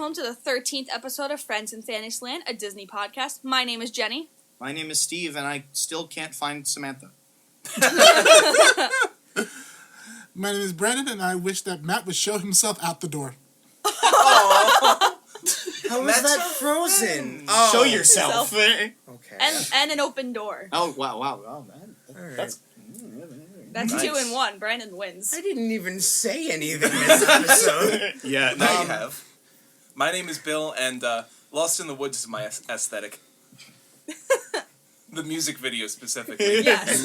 home to the 13th episode of Friends In Fantasyland, a Disney podcast. My name is Jenny. My name is Steve, and I still can't find Samantha. My name is Brandon, and I wish that Matt would show himself out the door. How is that frozen? Oh. Show yourself. Okay. Okay. And an open door. Oh, wow, man. That's Nice. 2 in 1. Brandon wins. I didn't even say anything this episode. Yeah, Now you have. My name is Bill, and Lost in the Woods is my aesthetic. The music video specifically. Yes.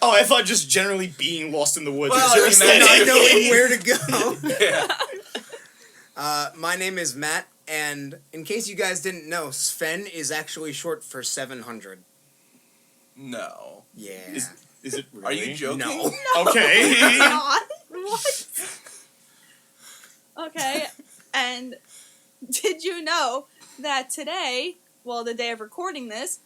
Oh, I thought just generally being lost in the woods Well, was your I mean, aesthetic. Not knowing where to go. Yeah. My name is Matt, and in case you guys didn't know, Sven is actually short for 700. No. Yeah. Is it really? Are you joking? No. Okay. God. What? Okay, and did you know that today, well, the day of recording this,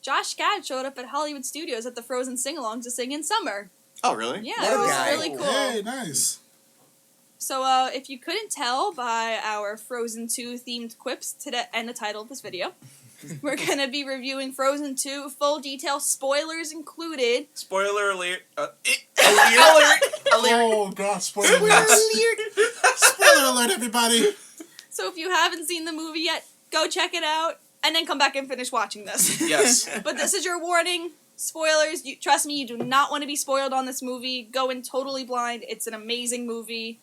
Josh Gad showed up at Hollywood Studios at the Frozen Sing-Along to sing in summer. Oh, really? Yeah, What it a was guy. really cool. Hey, nice. So, if you couldn't tell by our Frozen 2 themed quips today and the title of this video, we're going to be reviewing Frozen 2, full detail, spoilers included. Spoiler alert. Oh, God, spoiler alert. Spoiler alert, everybody. So if you haven't seen the movie yet, go check it out, and then come back and finish watching this. Yes. But this is your warning. Spoilers. Trust me, you do not want to be spoiled on this movie. Go in totally blind. It's an amazing movie.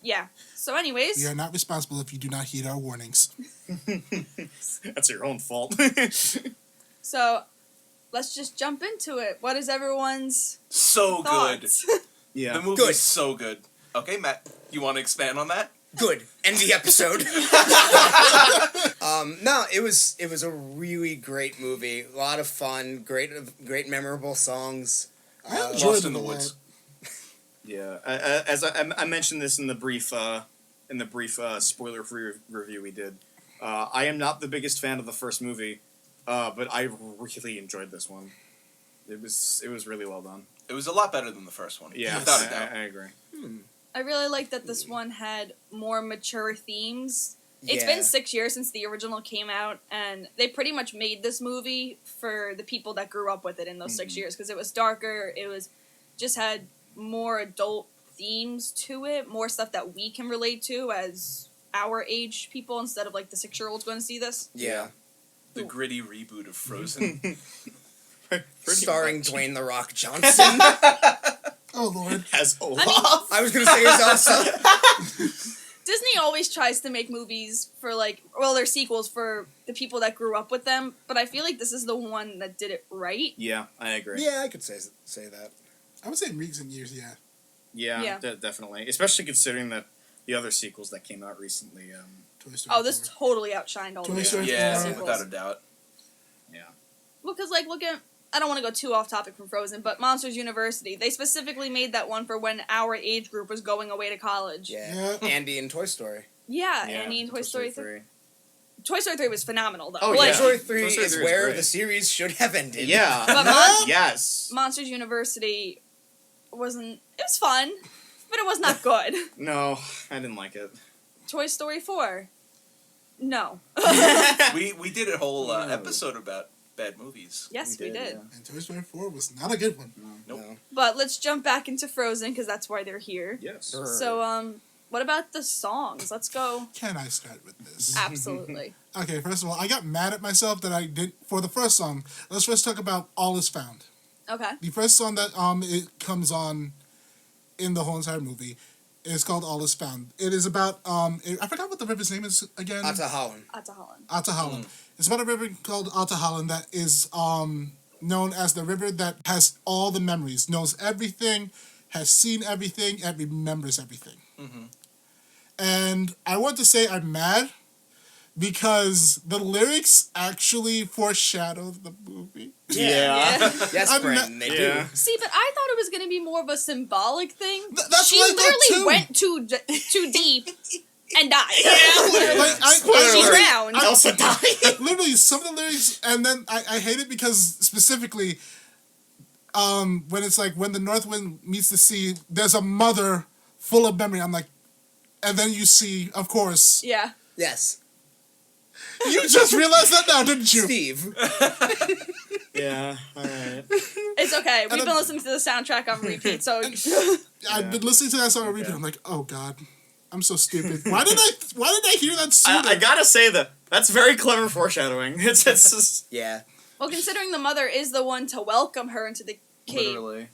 Yeah. So anyways. We are not responsible if you do not heed our warnings. That's your own fault. So, let's just jump into it. What is everyone's So good. thoughts? Yeah. The movie's Good. so good. Okay, Matt, you want to expand on that? Good. End the episode. No, it was a really great movie. A lot of fun. Great memorable songs. I enjoyed Lost it in the a lot. Woods. Yeah. As I mentioned this in the brief spoiler-free review we did, I am not the biggest fan of the first movie, but I really enjoyed this one. It was really well done. It was a lot better than the first one. Yeah, Without a doubt. I agree. I really like that this one had more mature themes. It's Yeah. been 6 years since the original came out, and they pretty much made this movie for the people that grew up with it in those 6 years, because it was darker, it was just had more adult themes to it, more stuff that we can relate to as our age people, instead of like the 6-year-olds going to see this. Yeah. The gritty reboot of Frozen. Starring Dwayne The Rock Johnson. Oh, Lord. As Olaf. I was going to say his also. Disney always tries to make movies for their sequels for the people that grew up with them, but I feel like this is the one that did it right. Yeah, I agree. Yeah, I could say that. I would say in recent years, yeah. Yeah. Yeah. Definitely. Especially considering that the other sequels that came out recently. Toy Story Oh, this 4. totally outshined all Toy the Story Yeah, sequels. without a doubt. Yeah. Well, because, look at... I don't want to go too off topic from Frozen, but Monsters University, they specifically made that one for when our age group was going away to college. Yeah. Yeah. Andy and Toy Story. Yeah, Annie and Toy Story 3. 3. Toy Story 3 was phenomenal, though. Oh, Toy yeah. Story 3 Toy Story is 3 is where great. the series should have ended. Yeah. But Yes. Monsters University wasn't... It was fun, but it was not good. No, I didn't like it. Toy Story 4. No. We did a whole episode about bad movies. Yes, we did. Yeah. And Toy Story 4 was not a good one. Nope. No. But let's jump back into Frozen, because that's why they're here. Yes. Sure. So, what about the songs? Let's go. Can I start with this? Absolutely. Okay, first of all, I got mad at myself that I did for the first song. Let's first talk about All Is Found. Okay. The first song that it comes on in the whole entire movie is called All Is Found. It is about I forgot what the river's name is again. Atahalan. Atahalan. Atahalan. It's about a river called Atahalan that is known as the river that has all the memories, knows everything, has seen everything, and remembers everything. Mm-hmm. And I want to say I'm mad because the lyrics actually foreshadow the movie. Yeah. Yes, I'm Brandon, they Yeah. do. See, but I thought it was going to be more of a symbolic thing. That's She what I thought, literally too. went too deep and died. Like, Spoiler She alert. drowned. Elsa died. Literally, some of the lyrics, and then I hate it because specifically, when it's like when the north wind meets the sea, there's a mother full of memory. I'm like, and then you see, of course, Yeah. Yes. you just realized that now, didn't you? Steve. Yeah, alright. It's okay. We've And been listening to the soundtrack on repeat, so I've been listening to that song on repeat. I'm like, oh god, I'm so stupid. Why did I hear that sooner? I gotta say that that's very clever foreshadowing. It's just, Yeah. well, considering the mother is the one to welcome her into the cave. Literally.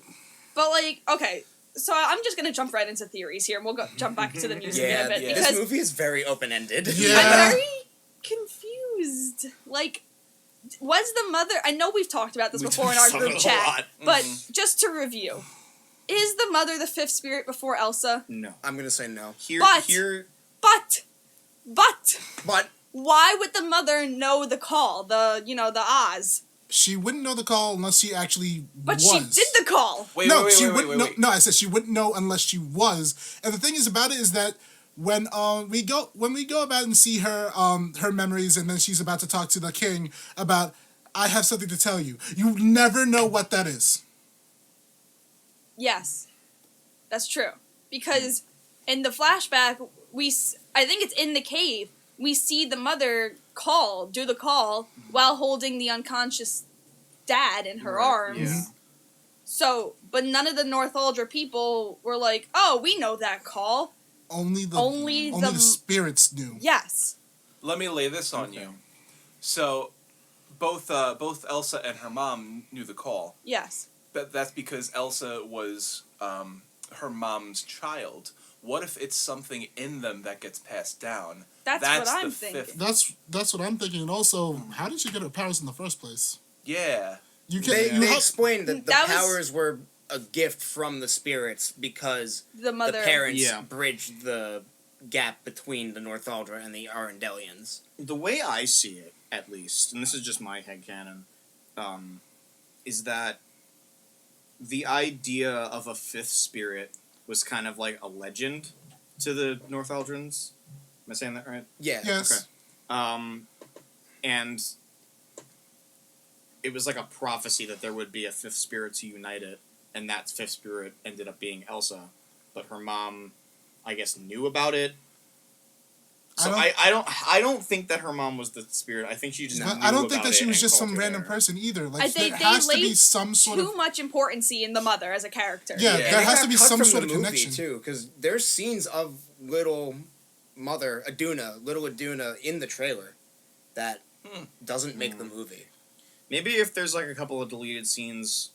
But like, okay, so I'm just gonna jump right into theories here, and we'll jump back to the music in a bit yeah. This because movie is very open-ended. Yeah. I'm very confused. Like, was the mother? I know we've talked about this We before in talked our about group it a chat, lot. but just to review, is the mother the fifth spirit before Elsa? no. I'm gonna say no. But But why would the mother know the call? The Oz. She wouldn't know the call unless she actually But was. she did the call. Wait, no, wait, she wait, wouldn't wait, know. wait. No, I said she wouldn't know unless she was. And the thing is about it is that when we go about and see her her memories, and then she's about to talk to the king about, I have something to tell you. You never know what that is. Yes, that's true. Because in the flashback, I think it's in the cave, we see the mother do the call, while holding the unconscious dad in her arms. Yeah. So, but none of the Northuldra people were like, oh, we know that call. Only Only the the- spirits knew. Yes. Let me lay this on you. So, both Elsa and her mom knew the call. Yes. That's because Elsa was her mom's child. What if it's something in them that gets passed down? That's what I'm the thinking. fifth. That's what I'm thinking. And also, how did she get her powers in the first place? Yeah. You can they explained that the That was- powers were a gift from the spirits because The mother. the parents Yeah. bridged the gap between the Northuldra and the Arendellians. The way I see it, at least, and this is just my headcanon, is that the idea of a fifth spirit was kind of like a legend to the Northuldrans. Am I saying that right? Yeah. Yes. Okay. And it was like a prophecy that there would be a fifth spirit to unite it, and that fifth spirit ended up being Elsa, but her mom, I guess, knew about it. So I don't think that her mom was the spirit. I think she just. But knew I don't think about that she it was and just called some her random there. person either. Like I think there they has to be laid some sort Too of much importancy in the mother as a character. Yeah, And there it has got to be cut some from sort the of movie, connection. too, because there's scenes of little Aduna in the trailer that doesn't make the movie. Maybe if there's like a couple of deleted scenes,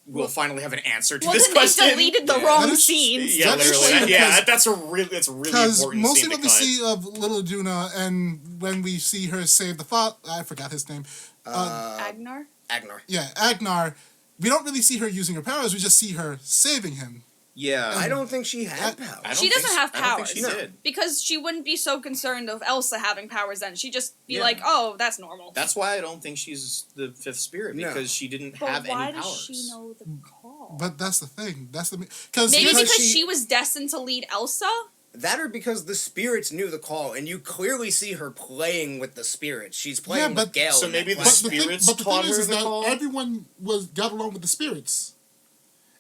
we'll finally have an answer to Well, this then question. they deleted the That wrong is- scenes. Yeah, That is literally. true, Yeah, because- that's a really because important mostly scene to what we cut. see of Little Duna, and when we see her save the father, I forgot his name. Agnar? Agnar. Yeah, Agnar. We don't really see her using her powers. We just see her saving him. Yeah, I don't think she had I powers. I don't She think doesn't so- have I don't powers. think she did. Because she wouldn't be so concerned of Elsa having powers then. She'd just be Yeah. like, oh, that's normal. That's why I don't think she's the fifth spirit, No. because she didn't But have why any does powers. she know the call? But that's the thing. That's the Maybe Because because she- she was destined to lead Elsa? That or because the spirits knew the call, and you clearly see her playing with the spirits. She's playing Yeah, but- with Gale. So in maybe that the flashback. spirits but the taught thing her is the that call? everyone got along with the spirits.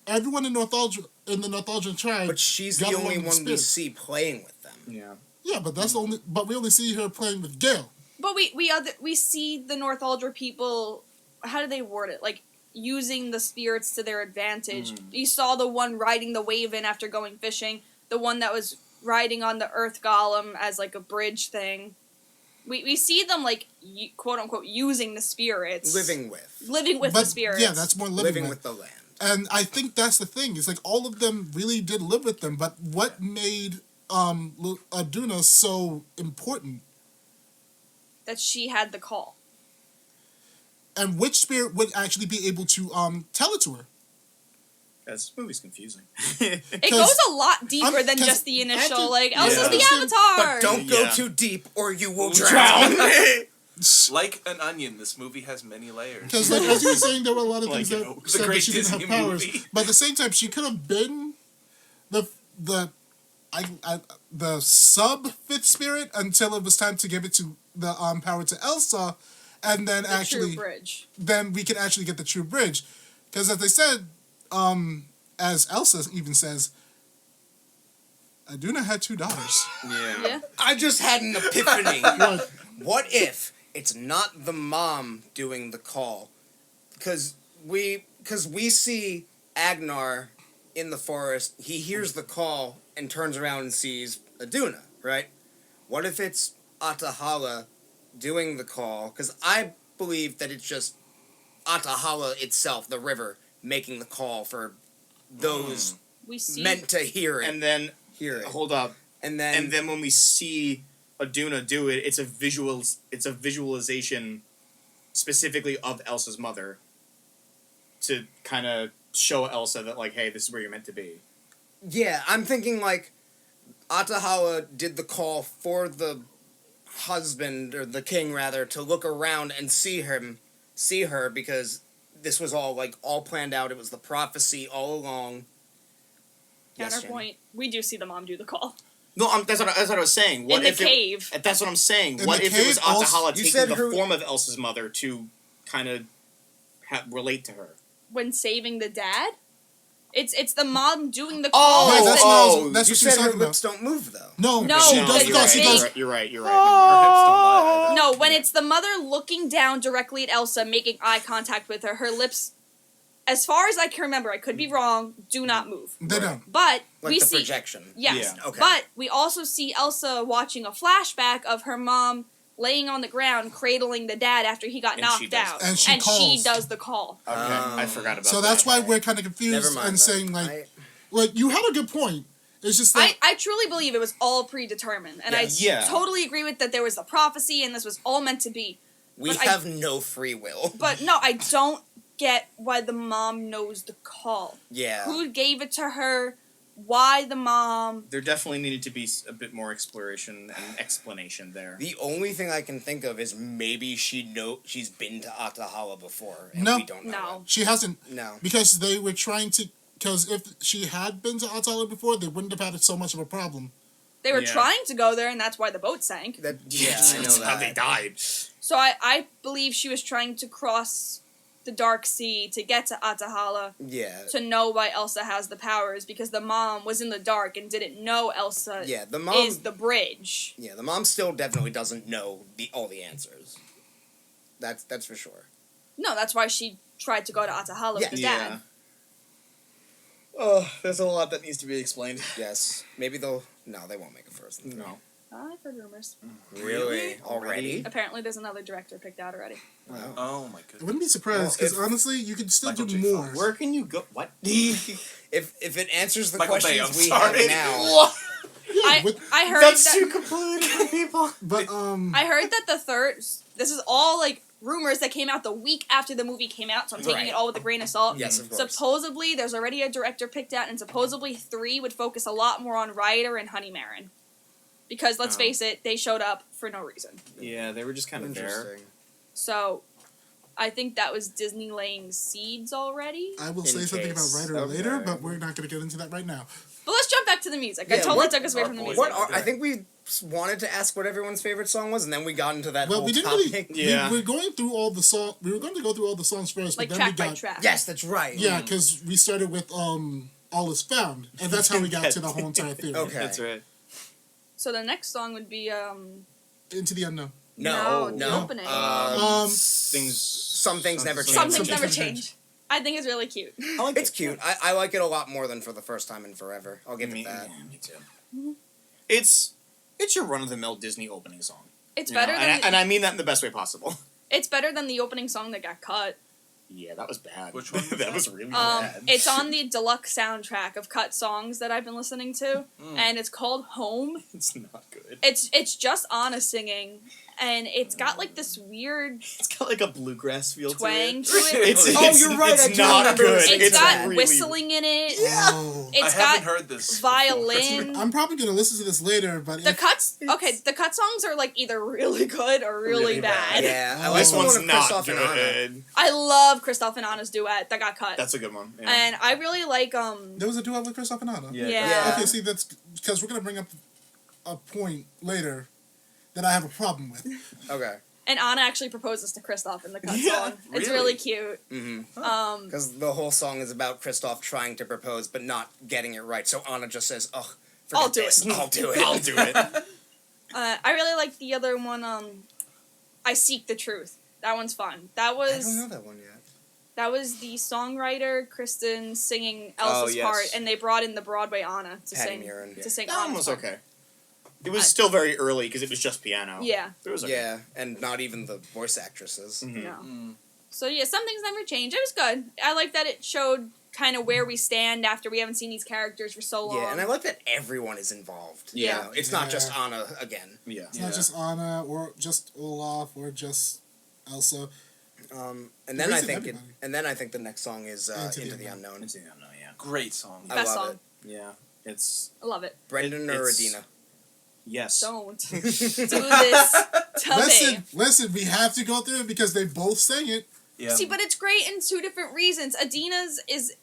Everyone in the Northuldran tribe. But she's got the along only with one we spirits. see playing with them. Yeah. Yeah, but that's the only. But we only see her playing with Gale. But we see the Northuldra people, how do they word it? Like, using the spirits to their advantage. You saw the one riding the Waven after going fishing, the one that was riding on the Earth Golem as, like, a bridge thing. We see them, like, quote-unquote, using the spirits. Living with. Living with but the spirits. yeah, that's more Living with the land. And I think that's the thing. It's like all of them really did live with them, but what made Aduna so important? That she had the call. And which spirit would actually be able to tell it to her? This movie's confusing. It goes a lot deeper than 'cause just the initial, after- like, Elsa's Yeah. the Understand- Avatar! But don't go Yeah. too deep, or you will drown. Like an onion, this movie has many layers. Because, like, as you were saying, there were a lot of Like things an that oak. said The that great she didn't have Disney powers. movie. But at the same time, she could have been the sub fifth spirit until it was time to give it to the power to Elsa, and then the actually true bridge. then we can actually get the true bridge. Because as they said, as Elsa even says, Aduna had 2 daughters. Yeah. I just had an epiphany. What? What if it's not the mom doing the call? Because we see Agnar in the forest. He hears the call and turns around and sees Aduna, right? What if it's Atahala doing the call? Because I believe that it's just Atahala itself, the river, making the call for those We see. meant to hear it. And then hear it. hold up. And then when we see Aduna do it, it's a visualization specifically of Elsa's mother to kind of show Elsa that, like, hey, this is where you're meant to be. yeah, I'm thinking like Atahala did the call for the husband, or the king rather, to look around and see her, because this was all planned out. It was the prophecy all along. Yes, Jenny? Counterpoint. We do see the mom do the call No, that's what I was saying. What in the if cave. That's what I'm saying. In What the if it was cave, also- Atahala You taking said the her- form of Elsa's mother to kind of relate to her? When saving the dad. It's the mom doing the Oh, call. Right, instead- that's You what she said was her talking about. lips don't move though. No, No, she No, does you're go. right, She you're does. right. You're right. Her hips don't lie either. No, when it's the mother looking down directly at Elsa, making eye contact with her, her lips, as far as I can remember, I could be wrong, do not move. They don't. But Like we the see, projection. yes, Yeah. Okay. but we also see Elsa watching a flashback of her mom laying on the ground, cradling the dad after he got And knocked she does out, that. And she she calls. does the call. Okay, I forgot about that. So that's why we're kind of Never confused mind. and then. saying like you had a good point. It's just that I truly believe it was all predetermined, and Yes. I Yeah. totally agree with that. There was the prophecy, and this was all meant to be. We But I- have no free will. But no, I don't get why the mom knows the call. Yeah. Who gave it to her? Why the mom? There definitely needed to be a bit more exploration and explanation there. The only thing I can think of is maybe she's been to Atahala before, and No. we don't know. No. she hasn't, it. No. because they were trying to. Because if she had been to Atala before, they wouldn't have had so much of a problem. They were Yeah. trying to go there, and that's why the boat sank. That yeah, I know That's how they that. died. So I believe she was trying to cross the Dark Sea to get to Atahala Yeah. to know why Elsa has the powers, because the mom was in the dark and didn't know Elsa Yeah, the mom is the bridge. Yeah, the mom still definitely doesn't know all the answers. That's for sure. No, that's why she tried to go to Atahala with the Yeah. dad. Oh, there's a lot that needs to be explained. Yes. Maybe they won't make it first. No. I've heard rumors. Really? Already? Apparently there's another director picked out already. Wow. Oh my I goodness. wouldn't be surprised, Well, because if- honestly, you could still Michael do J. more. Fox. Where can you go? What? If it answers the Michael Bay, questions I'm we sorry. have now. What? With- I heard That's that two completely different people. But I heard that the third. This is all like rumors that came out the week after the movie came out, so I'm taking Right. it all with a grain of salt. Yes, of course. Supposedly, there's already a director picked out, and supposedly 3 would focus a lot more on Ryder and Honeymarin. Because let's Oh. face it, they showed up for no reason. Yeah, they were just kind of there. Interesting. So, I think that was Disney laying seeds already. I will In say something about case. Ryder Okay. later, but we're not going to get into that right now. But let's jump back to the music. I Yeah, totally what- took us away from the music. What I think we wanted to ask what everyone's favorite song was, and then we got into that Well, whole we didn't topic. really. Yeah. We're going through all the song. We were going to go through all the songs first, Like but then track we by got track. Yes, that's right. yeah, because we started with All Is Found, and that's how we got to the whole entire theory. Okay. That's right. So the next song would be Into the Unknown. No, the no. opening. Things. Some things never change. Some things Some never things never change. I think it's really cute. I like It's cute. I like it a lot more than for the first time in forever. I'll give me, it that. yeah, me too. It's your run of the mill Disney opening song. It's You know, better than and I mean that in the best way possible. it's better than the opening song that got cut. Yeah, that was bad. Which one was that that? was really bad. It's on the deluxe soundtrack of cut songs that I've been listening to, and it's called Home. It's not good. It's just Anna singing, and it's got like this weird It's got like a bluegrass feel twang to to it. it. It's, Oh, it's, you're right, I It's do not remember good. listening It's to got really whistling in it. Oh. It's I haven't got heard this violin. I'm probably going to listen to this later, but The if- cuts, okay, the cut songs are like either really good or really, Really bad. bad. Yeah, I Oh. like This the one one's with not Christoph and Anna. good. I love Christoph and Anna's duet that got cut, That's a good one. Yeah. and I really like there was a duet with Christoph and Anna. Yeah. Yeah. Okay, see, that's because we're going to bring up a point later that I have a problem with. Okay. And Anna actually proposes to Christoph in the cut Yeah, song. It's really? really cute. Mm-hmm. Because the whole song is about Christoph trying to propose but not getting it right. So Anna just says, "Ugh, I'll do this. it. I'll do it. I'll do it. I really like the other one. I Seek the Truth. That one's fun. That I was don't know that one yet. that was the songwriter Kristen singing Oh, Elsa's yes. part, and they brought in the Broadway Anna to Patty sing Murin. to sing. That one Anna's was part. okay. It was still very early because it was just piano. Yeah. It was okay. Yeah, and not even the voice actresses. Mhm. No. Mm. So yeah, some things never change. It was good. I like that it showed kind of where we stand after we haven't seen these characters for so long. Yeah, and I like that everyone is involved. Yeah. You know, it's not just Anna again. Yeah. It's not just Anna or just Olaf or just Elsa. And It then brings I in think everybody. the next song is Into the Unknown. It's, yeah, no, yeah. Great song. I Best love song. it. Yeah. It's I love it. Brendan or It's- Adina? yes. Don't do this to me. Listen, we have to go through it because they both sang it. Yeah. See, but it's great in two different reasons. Adina's is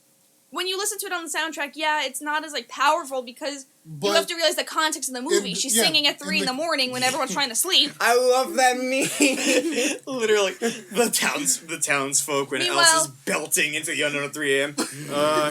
when you listen to it on the soundtrack, yeah, it's not as like powerful because But you have to realize the context of the movie. the- She's yeah, singing at 3 in in the the- morning when everyone's trying to sleep. I love that meme. Literally, the townsfolk when Meanwhile- Elsa's belting into the unknown at 3 a.m.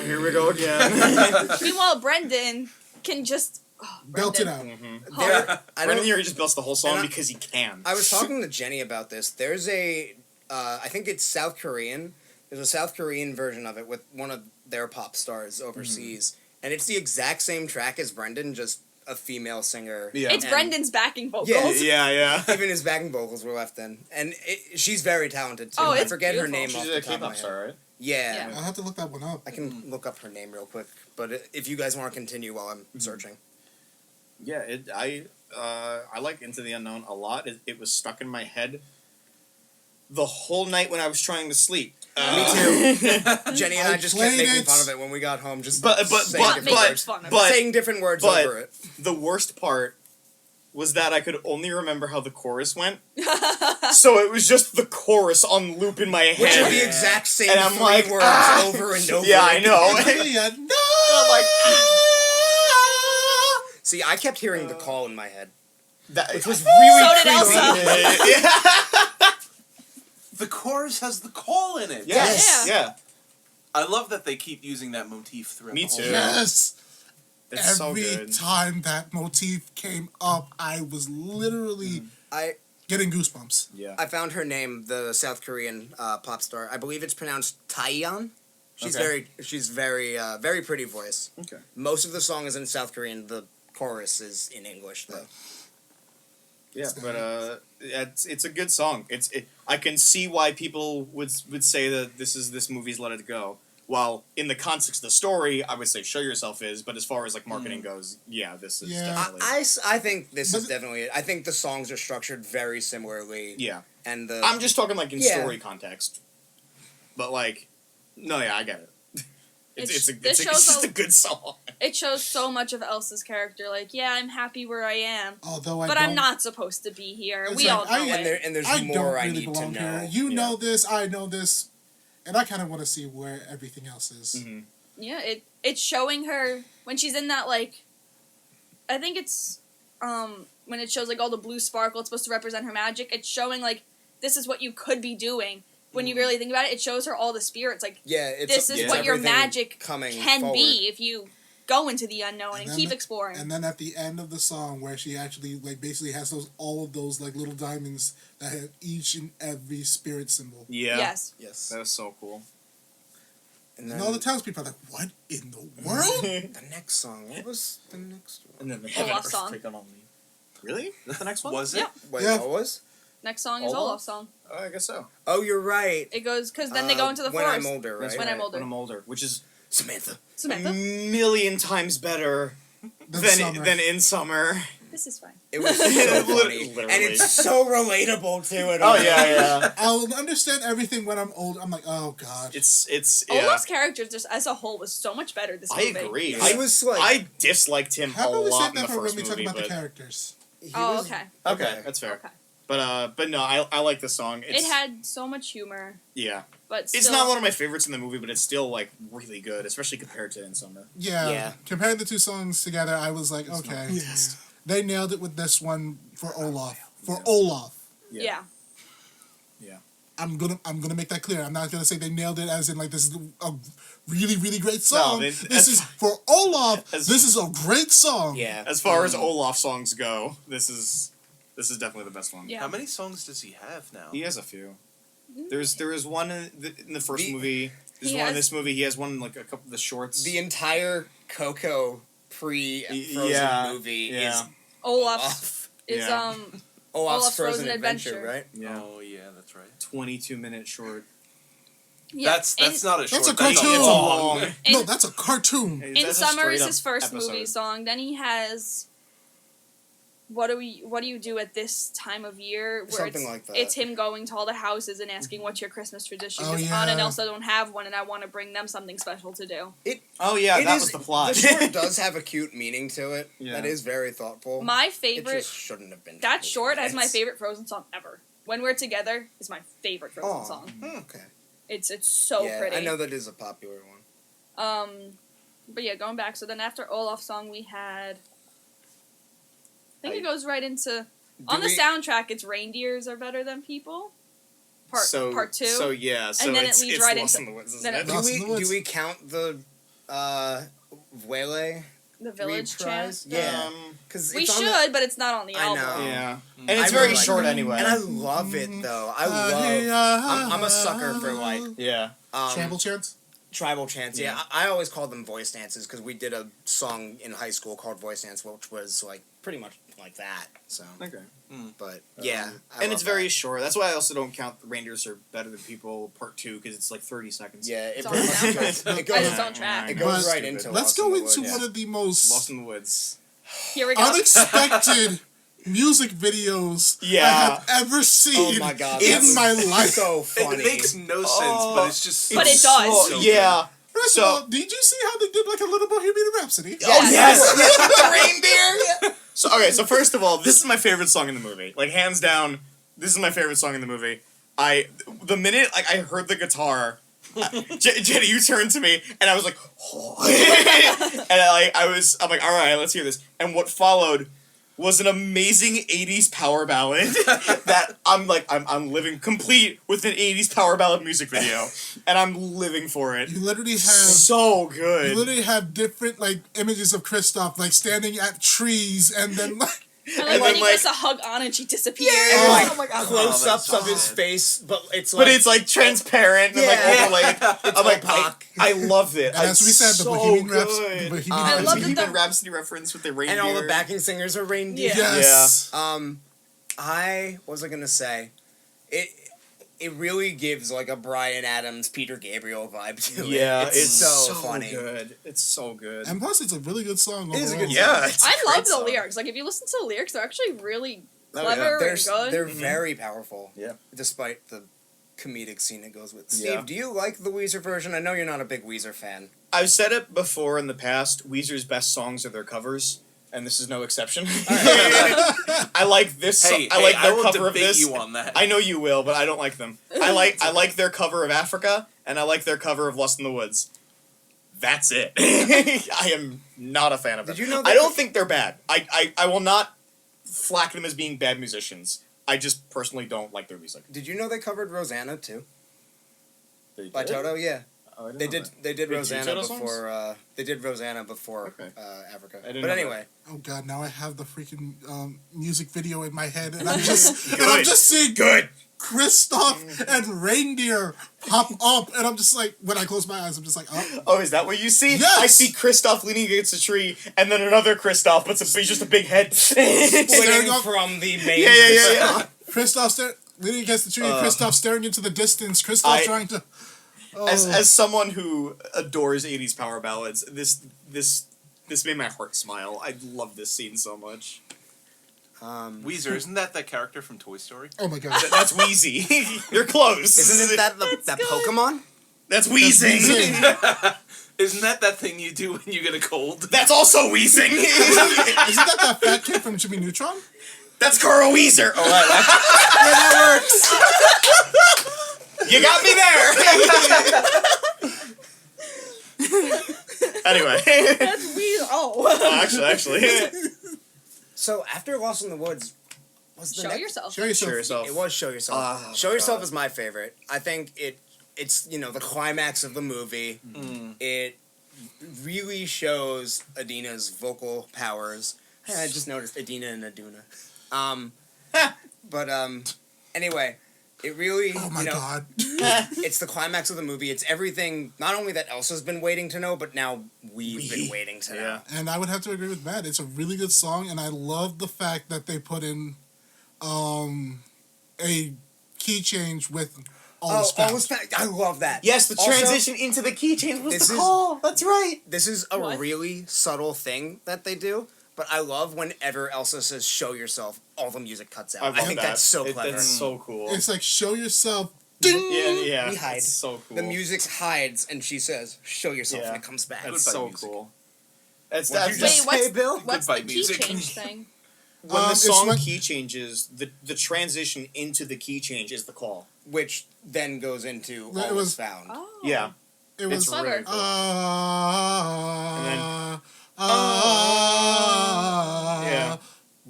Here we go again. Meanwhile, Brendan can just belt it out. I Brendan don't. here, he just belts the whole song And I- because he can. I was talking to Jenny about this. There's a, I think it's South Korean. There's a South Korean version of it with one of their pop stars overseas, and it's the exact same track as Brendan, just a female singer. Yeah. It's And Brendan's backing vocals. Yeah. Even his backing vocals were left in, and she's very talented too. Oh, I it's forget her beautiful. name She's off a the top of my K-pop head. star, right? Yeah. Yeah. I'll have to look that one up. I can look up her name real quick, but if you guys want to continue while I'm searching. Yeah, I like Into the Unknown a lot. It was stuck in my head the whole night when I was trying to sleep. Me too. Jenny and I I just kept played making it. fun of it when we got home, just But saying Not different making words. fun of it. but- saying different words but- over it. The worst part was that I could only remember how the chorus went. So it was just the chorus on loop in my head. Which are the exact same And I'm three like, words ah! over and over. Yeah, I know. Yeah, no! I'm like, See, I kept hearing the call in my head. that, Which was really So did creepy. Elsa. yeah. The chorus has the call in it. Yes. Yeah. Yeah. I love that they keep using that motif throughout Me the whole too. show. Yes! It's so Every good. time that motif came up, I was literally I getting goosebumps. Yeah. I found her name, the South Korean pop star. I believe it's pronounced Taeyeon. She's Okay. very pretty voice. Okay. Most of the song is in South Korean. The chorus is in English though. Yeah, but it's a good song. I can see why people would say that this movie's Let It Go. While in the context of the story, I would say Show Yourself is, but as far as like marketing goes, yeah, this is Yeah. definitely I think this is But- definitely it. I think the songs are structured very similarly. yeah. And the I'm just talking like in Yeah. story context, but like, no, yeah, I get it. It's This shows just a good song. It shows so much of Elsa's character. Like, yeah, I'm happy where I am, Although I but don't, I'm not supposed to be here. It's We like, all know I- it. and there's I more don't I really need to belong know. here. You Yeah. know this, I know this, and I kind of want to see where everything else is. Mm-hmm. Yeah, it's showing her when she's in that like, I think it's when it shows like all the blue sparkle. It's supposed to represent her magic. It's showing like this is what you could be doing. When you really think about it, it shows her all the spirits. Like Yeah, it's, this is yeah. what your everything magic coming can forward. be if you go into the unknown and then keep the- exploring. And then at the end of the song, where she actually like basically has all of those like little diamonds that have each and every spirit symbol. Yeah. Yes. Yes. That was so cool. And And then all the townspeople are like, "What in the world?" the next song. What was the next one? And then they have an Olaf's song. earthquake on me. Really? Is that the next one? Was it? Yeah. Wait, Yeah. what was? Next song is Olaf? Olaf's song. I guess so. Oh, you're right. It goes because then they go into the When forest. I'm older, right? That's When right. I'm older. When I'm older, which is Samantha. Samantha, million times better Then than summer. than in summer. this is fine. It was so funny, Literally. and it's so relatable to it. Oh yeah. I'll understand everything when I'm old. I'm like, oh god. It's yeah. Olaf's character just as a whole was so much better this I movie. agree. He was like, I disliked him How a about we lot save in the that for when first we talk movie, about the but characters? he Oh, was- okay. okay, that's fair. Okay. But no, I like the song. It's, It had so much humor, yeah. but still, It's not one of my favorites in the movie, but it's still like really good, especially compared to In Summer. Yeah. Yeah. Comparing the two songs together, I was like, It's okay, not- they nailed it with this one for Olaf. For Olaf. Yeah. I'm gonna make that clear. I'm not gonna say they nailed it as in like this is a really really great song. This is for Olaf. This is a great song. Yeah. As far as Olaf songs go, this is definitely the best one. Yeah. How many songs does he have now? He has a few. There is one in the first movie. There's He one in has- this movie. He has one in like a couple of the shorts. The entire Coco pre-Frozen movie is Olaf's is Yeah. Olaf's Frozen Adventure, right? Yeah. Oh yeah, that's right. 22-minute short. yeah. That's not a short. That's a that's cartoon. long. In- No, that's a cartoon. In That's a Summer is straight-up his first episode. movie song. Then he has what do you do at this time of year? Where Something it's, like that. It's him going to all the houses and asking what's your Christmas tradition. Oh, Because yeah. Anna and Elsa don't have one, and I want to bring them something special to do. Oh yeah, It that is- was the plot. The short does have a cute meaning to it. Yeah. That is very thoughtful. My it favorite just shouldn't have been. that short has my It's- favorite Frozen song ever. When We're Together is my favorite Frozen Aw. song. Okay. It's so yeah, pretty. I know that is a popular one. But yeah, going back. So then after Olaf's song, we had. I think it goes right into on the we- soundtrack. It's Reindeers Are Better Than People. Part 2. So yeah, so And then it it's, leads it's right Lost into- in the Woods, isn't then it? it- Lost in the Woods. Do we count the Vele The Village reprise? Chant. Yeah, Um, because We should, but it's not on the I album. know. yeah, Mm. and it's I very really like short it. anyway. And I love it though. I'm a sucker for like yeah, Tribal chants. tribal chants. Yeah, Yeah. I always called them voice dances because we did a song in high school called Voice Dance, which was like pretty much like that. So, okay. but yeah, I and love it's very that. short. That's why I also don't count the Reindeers Are Better Than People Part 2 because it's like 30 seconds. Yeah, it It's on pretty the much soundtrack. goes. It I goes, just don't track. it goes But right into. Let's Lost go in the into Woods. one of the Lost most in the Woods. Here we go. unexpected music videos I Yeah. have ever seen Oh my god, in that's my life. so It funny. makes no sense, but it's just. But it It's does. so- So yeah. First So- of all, did you see how they did like a little Bohemian Rhapsody? Oh, Yes. the reindeer. So okay, so first of all, this is my favorite song in the movie. Like hands down, this is my favorite song in the movie. The minute like I heard the guitar, Jenny, you turned to me and I was like, oh. And I'm like, all right, let's hear this. And what followed was an amazing 80s power ballad that I'm living complete with an 80s power ballad music video, and I'm living for it. You literally have So you good. literally have different like images of Kristoff like standing at trees and then like And like And when then, he like- goes to hug Anna and she disappears. And like Oh my God. close-ups Oh, of his that's so face, but it's like. But it's like transparent and like Yeah. overlaid. I'm like, opaque. I loved it. And as we said, the so Bohemian good. Bohemian I love Rhapsody. that Bohemian Rhapsody reference with the reindeer. and all the backing singers are reindeer. Yeah. Yes. What was I gonna say? It really gives like a Bryan Adams, Peter Gabriel vibe to it. Yeah, it's so funny. good. It's so good. And plus, it's a really good song. It is a overall. good yeah, it's a I great love the song. lyrics. Like if you listen to the lyrics, they're actually really Oh, clever They're and good. they're very powerful. Yeah. Despite the comedic scene it goes with. Steve, Yeah. do you like the Weezer version? I know you're not a big Weezer fan. I've said it before in the past. Weezer's best songs are their covers, and this is no exception. I like this. Hey, I like I their will cover of debate this. you on that. I know you will, but I don't like them. I like their cover of Africa, and I like their cover of Lost in the Woods. That's it. I am not a fan of them. Did you know I that- don't think they're bad. I will not flack them as being bad musicians. I just personally don't like their music. Did you know they covered Rosanna too? They By did? Toto, yeah. Oh, I didn't They know did. that. They did Wait, two Rosanna Toto songs? before. They did Rosanna before Okay. Africa. I didn't But know anyway, Oh God! Now I have the freaking music video in my head, and I'm just Good. seeing Good. Kristoff and reindeer pop up, and I'm just like, when I close my eyes, I'm just like, oh, Oh, is that what you see? Yes! I see Kristoff leaning against a tree, and then another Kristoff, but he's just a big head. splitting up- from the main. Yeah. Kristoff leaning against the tree, and Kristoff staring into the distance. Kristoff I- trying to. Oh. As someone who adores 80s power ballads, this made my heart smile. I love this scene so much. Weezer, isn't that character from Toy Story? Oh my God! That's Wheezy. You're close. Isn't it that good. Pokemon? That's wheezing. Isn't that thing you do when you get a cold? That's also wheezing. Isn't that fat kid from Jimmy Neutron? That's Carl Weezer. Oh, that works. You got me there. Anyway. That's weird. Oh. Actually. So after Lost in the Woods, was the Show next? yourself. Show yourself. Show yourself. It was Show Yourself. Oh, Show Yourself God. is my favorite. I think it's the climax of the movie. It really shows Adina's vocal powers. I just noticed Adina and Aduna. But anyway, it really Oh my god. it's the climax of the movie. It's everything not only that Elsa's been waiting to know, but now we've been waiting to know. Yeah. And I would have to agree with Matt. It's a really good song, and I love the fact that they put in a key change with all the All the I love that. Yes, the Also, transition into the keychain was this the is- call. That's right. This is a What? really subtle thing that they do, but I love whenever Elsa says "show yourself," all the music cuts out. I think that's so clever. That's so cool. It's like show yourself. yeah, Ding! yeah. We hide. It's so cool. The music hides, and she says "show yourself," Yeah. and it comes back. That's Goodbye so music. cool. That's What'd that's you Wait, just what's, Bill? what's the Goodbye, key music. change thing? When the It's song when- key changes, the transition into the key change is the call. Which then goes into Well, it all was- is found. Oh. Yeah. It was It's Clever. really cool. Yeah.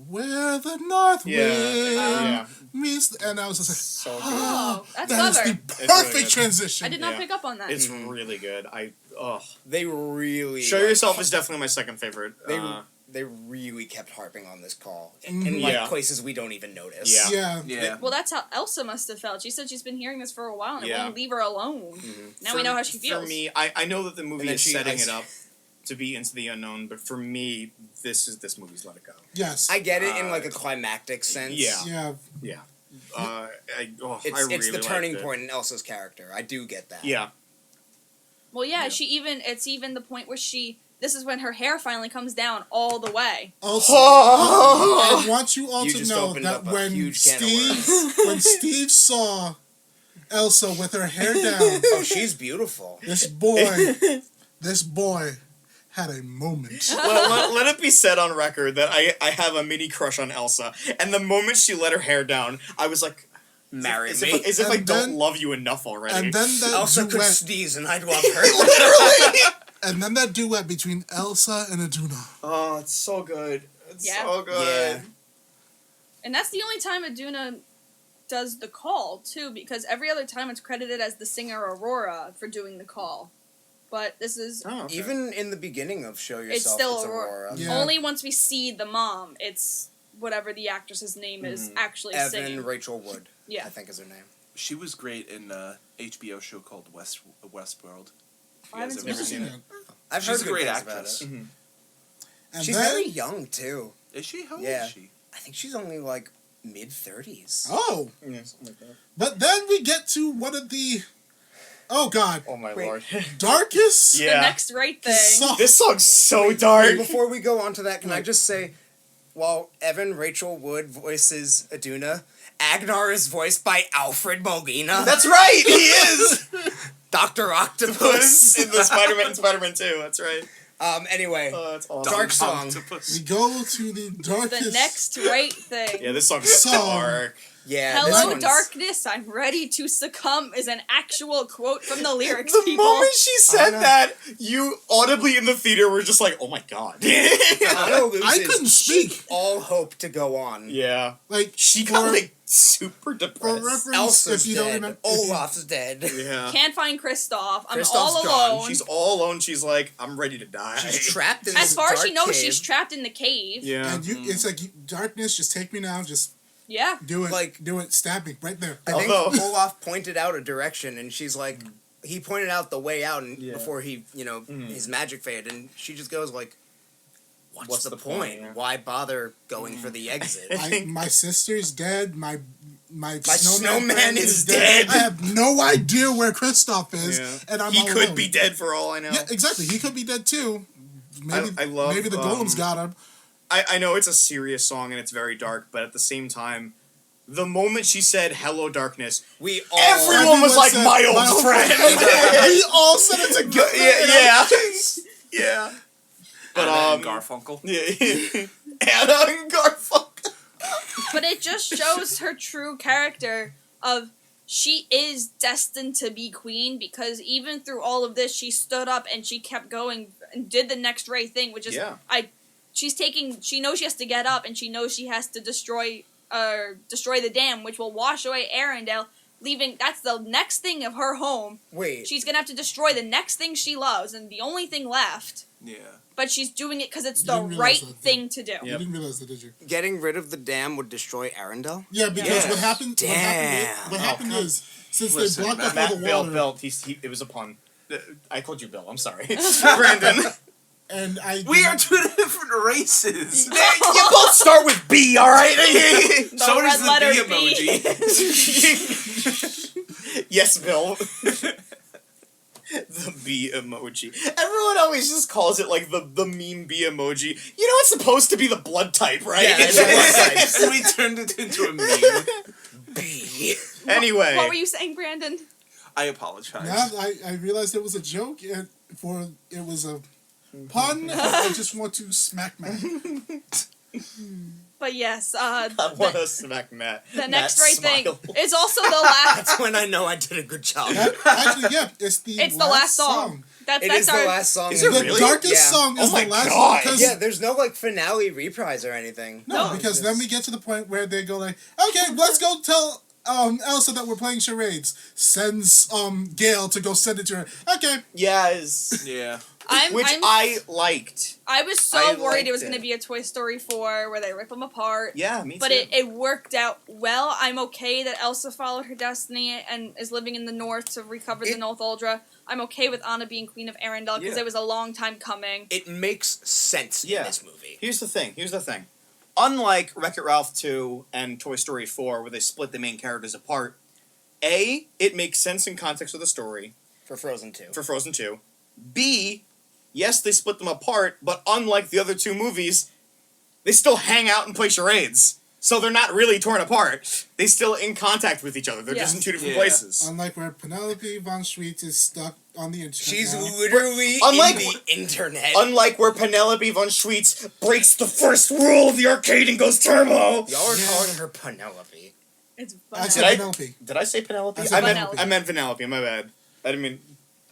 Where the north Yeah. wind Yeah. meets, and I was just like, So good. Oh, that's that is clever. the really perfect good. transition. I did not Yeah. pick up on that. It's really good. They really Show Yourself is definitely my second favorite. They really kept harping on this call Mhm. in like Yeah. places we don't even notice. Yeah. Yeah. Yeah. Well, that's how Elsa must have felt. She said she's been hearing this for a while and it Yeah. won't leave her alone. Now we For- know how she feels. For me, I know that the And movie then is she setting ice- it up to be Into the Unknown, but for me, this movie's Let It Go. Yes. I get it in like a climactic sense. Yeah. yeah. Yeah. I It's really the turning liked it. point in Elsa's character. I do get that. Yeah. Well, yeah, Yeah. it's even the point where this is when her hair finally comes down all the way. Also, I want you all You to just know opened that up a when huge can of Steve, when Steve saw Elsa with her hair down, Oh, she's beautiful. this boy had a moment. Let it be said on record that I have a mini crush on Elsa, and the moment she let her hair down, I was like, Marry as me. if I And don't then- love you enough already. And then that Elsa could duet, sneeze and I'd love her. Literally. and then that duet between Elsa and Aduna. Oh, it's so good. It's Yeah. so good. Yeah. And that's the only time Aduna does the call, too, because every other time it's credited as the singer Aurora for doing the call. But this is Oh, okay. Even in the beginning of Show Yourself, still Aurora. Aurora. Yeah. only once we see the mom, it's whatever the actress's name is actually Evan singing. Rachel Wood, Yeah. I think is her name. She was great in a HBO show called Westworld. I haven't Have seen ever it. seen it? I've She's heard a good great things actress. about it. And She's then, very young too. Is she? How old Yeah. is she? I think she's only like mid-30s. oh, Yeah, something like that. but then we get to one of the, oh god, Oh my Wait. lord. darkest Yeah. The next right thing. song. This song's so dark. Before we go on to that, can I just say, while Evan Rachel Wood voices Aduna, Agnar is voiced by Alfred Molina. That's right. He is. Dr. Octopus. in the Spider-Man 2. That's right. Anyway, Oh, that's awesome. Dark song. Octopus. We go to the darkest. The next right thing. Yeah, this song's Song. dark. yeah. this Hello, one's- darkness, I'm ready to succumb is an actual quote from the lyrics, The people. moment she said know. that, you audibly in the theater were just like, "Oh my god!" Anna loses I couldn't speak. all hope to go on. yeah, Like she got for- like super for depressed. reference, Elsa's if you dead. don't remember, if you- Olaf's dead. Yeah, Can't find Kristoff. I'm Kristoff's all gone. alone. she's all alone. She's like, "I'm ready to die." She's trapped in As this far as she dark knows, cave. she's trapped in the cave. Yeah, and it's like darkness. Just take me now. Just Yeah. do it. Like- do it. Stab me right there. I think Although- Olaf pointed out a direction, and she's like, he pointed out the way out, and Yeah. before he, his magic faded, and she just goes like, "What's the point, point? yeah. Why bother going for the exit?" My sister's dead. My snowman friend is dead. I have no idea where Kristoff is, Yeah. and I'm he all could alone. be dead for all I know. Yeah, exactly. He could be dead too. Maybe I love, maybe the golems got him. I know it's a serious song and it's very dark, but at the same time, the moment she said "Hello, darkness," We all everyone was like, said, "My old friend." We all said it together. yeah, yeah. But Anna and Garfunkel. yeah, Anna and Garfunkel. But it just shows her true character of she is destined to be queen because even through all of this, she stood up and she kept going and did the next right thing, which is Yeah. she knows she has to get up and she knows she has to destroy destroy the dam, which will wash away Arendelle, leaving. That's the next thing of her home. Wait. She's gonna have to destroy the next thing she loves, and the only thing left. Yeah. But she's doing it because it's You the didn't realize right that, thing to do. You didn't realize that, did you? Getting rid of the dam would destroy Arendelle? Yeah, because Yeah. what happened? Damn. What happened is since Listen, they blocked off Matt, all the Bill, water, it was a pun. I called you Bill. I'm sorry, Brandon. and I We are two different races. You both start with B, all right? The So red does the letter B B. emoji. Yes, Bill. The bee emoji. Everyone always just calls it like the meme bee emoji. You know it's supposed to be the blood type, right? Yeah, it's the blood type. And we turned it into a meme. B. Anyway. What were you saying, Brandon? I apologize. now I realized it was a joke, and it was a pun. I just want to smack Matt. But yes, I want to smack Matt. the Matt next right thing smile. is also the last. That's when I know I did a good job. Actually, yeah, it's the last song. It That's is our the last song. Is in it The the really? darkest Yeah. song is Oh my the last God. song. 'cause- Yeah, there's no like finale reprise or anything. No, because then we get to the point where they go like, okay, let's go tell Elsa that we're playing charades. Sends Gail to go send it to her. Okay. Yes. Yeah. I liked. I was so I worried it was liked going to it. be a Toy Story 4 where they rip them apart. Yeah, me too. But it worked out well. I'm okay that Elsa followed her destiny and is living in the north to recover the North Uldra. I'm okay with Anna being Queen of Arendelle because Yeah. it was a long time coming. It makes sense Yeah. in this movie. Here's the thing. Unlike Wreck-It Ralph 2 and Toy Story 4, where they split the main characters apart, A, it makes sense in context of the story For Frozen 2. for Frozen 2. B, yes, they split them apart, but unlike the other two movies, they still hang out and play charades. So they're not really torn apart. They're still in contact with each other. They're just in two different Yeah. places. Unlike where Penelope von Schweetz is stuck on the internet. She's now. literally Unlike- in the internet. Unlike where Penelope von Schweetz breaks the first rule of the arcade and goes turbo. Y'all are Yeah. calling her Penelope. It's I fun. said Did I- Penelope. Did I say Penelope? I said Penelope. I meant Penelope. My bad. I didn't mean.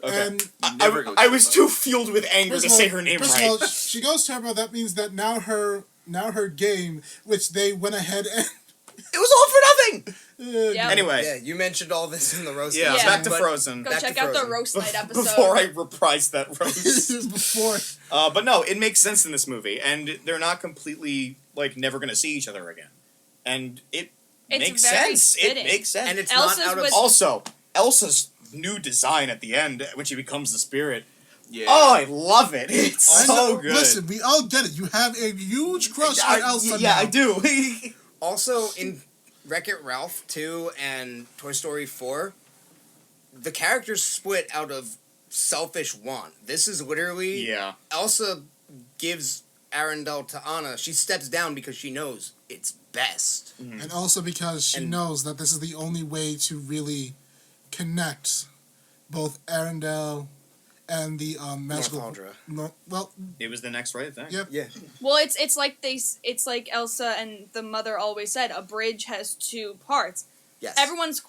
Okay. And Never go I was turbo. too fueled with anger first to of all- say her name first right. of all, she goes turbo. That means that now her game, which they went ahead and It was all for nothing. Yep. Anyway, Yeah, you mentioned all this in the roast. yeah, Yeah. back to but- Frozen. Go Back check to out the Frozen. roast night episode. Before I reprise that roast. before. But no, it makes sense in this movie, and they're not completely like never gonna see each other again, and it It's makes very sense. fitting. It makes sense. And it's Elsa's not out of... was- Also, Elsa's new design at the end when she becomes the spirit. Yeah. Oh, I love it. It's I so know- good. Listen, we all get it. You have a huge crush on Elsa yeah, now. I do. Also, in Wreck-It Ralph 2 and Toy Story 4, the characters split out of selfish want. This is literally... Yeah. Elsa gives Arendelle to Anna. She steps down because she knows it's best. And also because she And- knows that this is the only way to really connect both Arendelle and the magical. North Uldra. Well, It was the next right thing. Yep. Yeah. Well, it's like Elsa and the mother always said, a bridge has two parts. Yes. Everyone's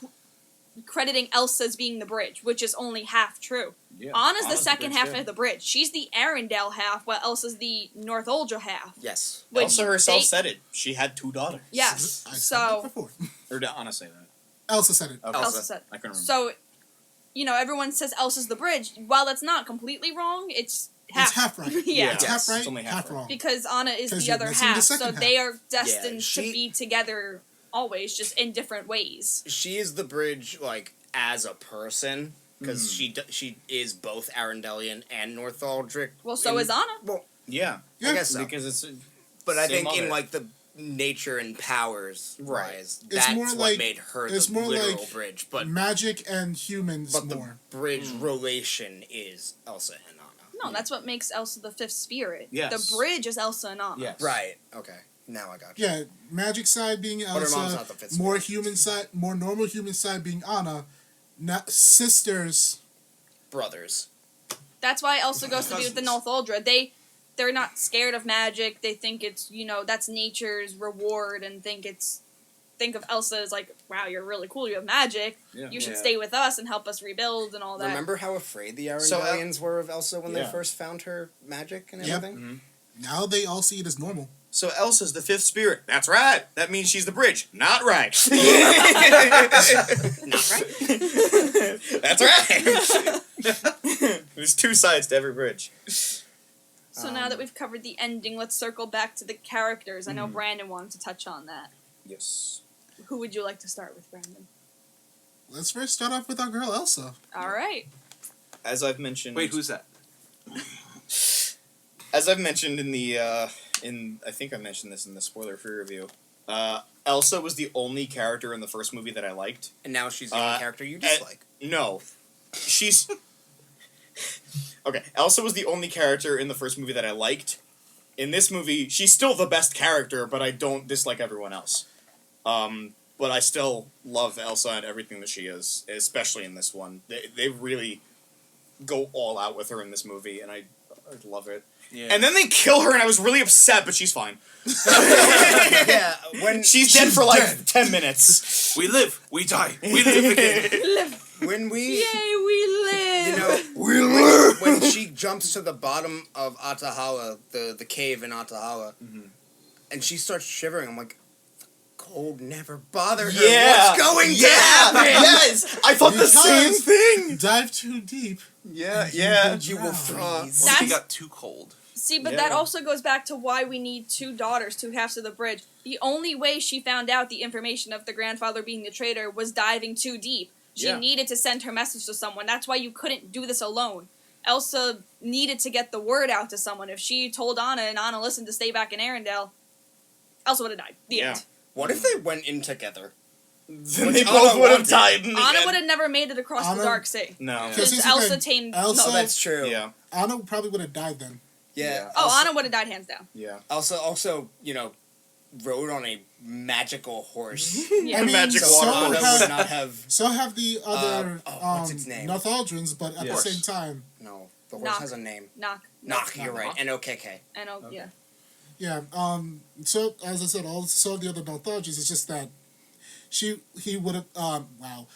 crediting Elsa as being the bridge, which is only half true. Yeah. Anna's the Anna's the second bridge, half yeah. of the bridge. She's the Arendelle half, while Elsa's the North Uldra half. Yes. Which Elsa herself they- said it. She had 2 daughters. Yes. I said that So before. Or did Anna say that? Elsa said it. Okay. Elsa said. I couldn't remember. So, everyone says Elsa's the bridge. While that's not completely wrong, it's half. It's half right. Yeah. It's Yes, half right, it's only half half right. wrong. Because Anna is 'Cause the you're other missing the half, so second half. they are destined to she- be together always, just in different ways. She is the bridge, like, as a person, because she is both Arendellian and North Uldric. Well, so is Anna. Well, Yeah. Yeah. I guess so. Because it's... But I Same think in, mother. like, the nature and powers Right. wise, It's that's more what like- made her it's the more literal like bridge. But Magic and humans but more. the bridge relation is Elsa and Anna. No, that's what makes Elsa the fifth spirit. Yes. The bridge is Elsa and Anna. Yes. Right. Okay. Now I got you. Yeah, magic side being her mom's Elsa, not the fifth more spirit. human side, more normal human side being Anna. Sisters. Brothers. That's why Elsa goes to be with the North Uldra. They're not scared of magic. They think it's, that's nature's reward, and think of Elsa as like, wow, you're really cool, you have magic. Yeah. You should Yeah. stay with us and help us rebuild and all that. Remember how afraid the So, Arendellians were of Elsa when they yeah. first found her magic and Yep. everything? Now they all see it as normal. So Elsa's the fifth spirit. That's right. That means she's the bridge. Not right. Not right. That's right. There's two sides to every bridge. So now that we've covered the ending, let's circle back to the characters. I know Brandon wanted to touch on that. Yes. Who would you like to start with, Brandon? Let's first start off with our girl Elsa. All right. As I've mentioned. Wait, who's that? As I've mentioned in the I think I mentioned this in the spoiler-free review. Elsa was the only character in the first movie that I liked. And now she's the only character you dislike. No, she's okay. Elsa was the only character in the first movie that I liked. In this movie, she's still the best character, but I don't dislike everyone else. But I still love Elsa and everything that she is, especially in this one. They really go all out with her in this movie, and I love it. Yeah. And then they kill her, and I was really upset, but she's fine. Yeah, when She's dead for like dead. 10 minutes. We live, we die, we live again. when we Yay, we live! you know when she jumps to the bottom of Atahala, the cave in Atahala, and she starts shivering, I'm like, the cold never bothered her. Yeah. What's going to happen? Yes! I thought the same Because- thing! Dive too deep. Yeah, yeah. You will freeze. Well, she That's- got too cold. See, but Yeah. that also goes back to why we need two daughters, two halves of the bridge. The only way she found out the information of the grandfather being the traitor was diving too deep. She Yeah. needed to send her message to someone. That's why you couldn't do this alone. Elsa needed to get the word out to someone. If she told Anna and Anna listened to stay back in Arendelle, Elsa would have died. The Yeah. end. What if they went in together? Then they Anna both would have wanted. died in the Anna end. would have never made it across Anna- the Dark Sea. No. Yeah. Because Because here's the Elsa thing, tamed... Elsa- No, that's true. Yeah, Anna probably would have died then. Yeah. Oh, Elsa, Anna would have died hands down. yeah. Elsa also, rode on a magical horse. Yeah. I mean, Magic So water so Anna have, would not have. so have the other what's its name? Northaldrins, but at the Yes. same time. No, the horse Knock. has a name. Knock. Knock, you're Knock. right. N-O-K-K. And yeah. Yeah, so as I said, also the other Northaldrins, it's just that he would have, wow.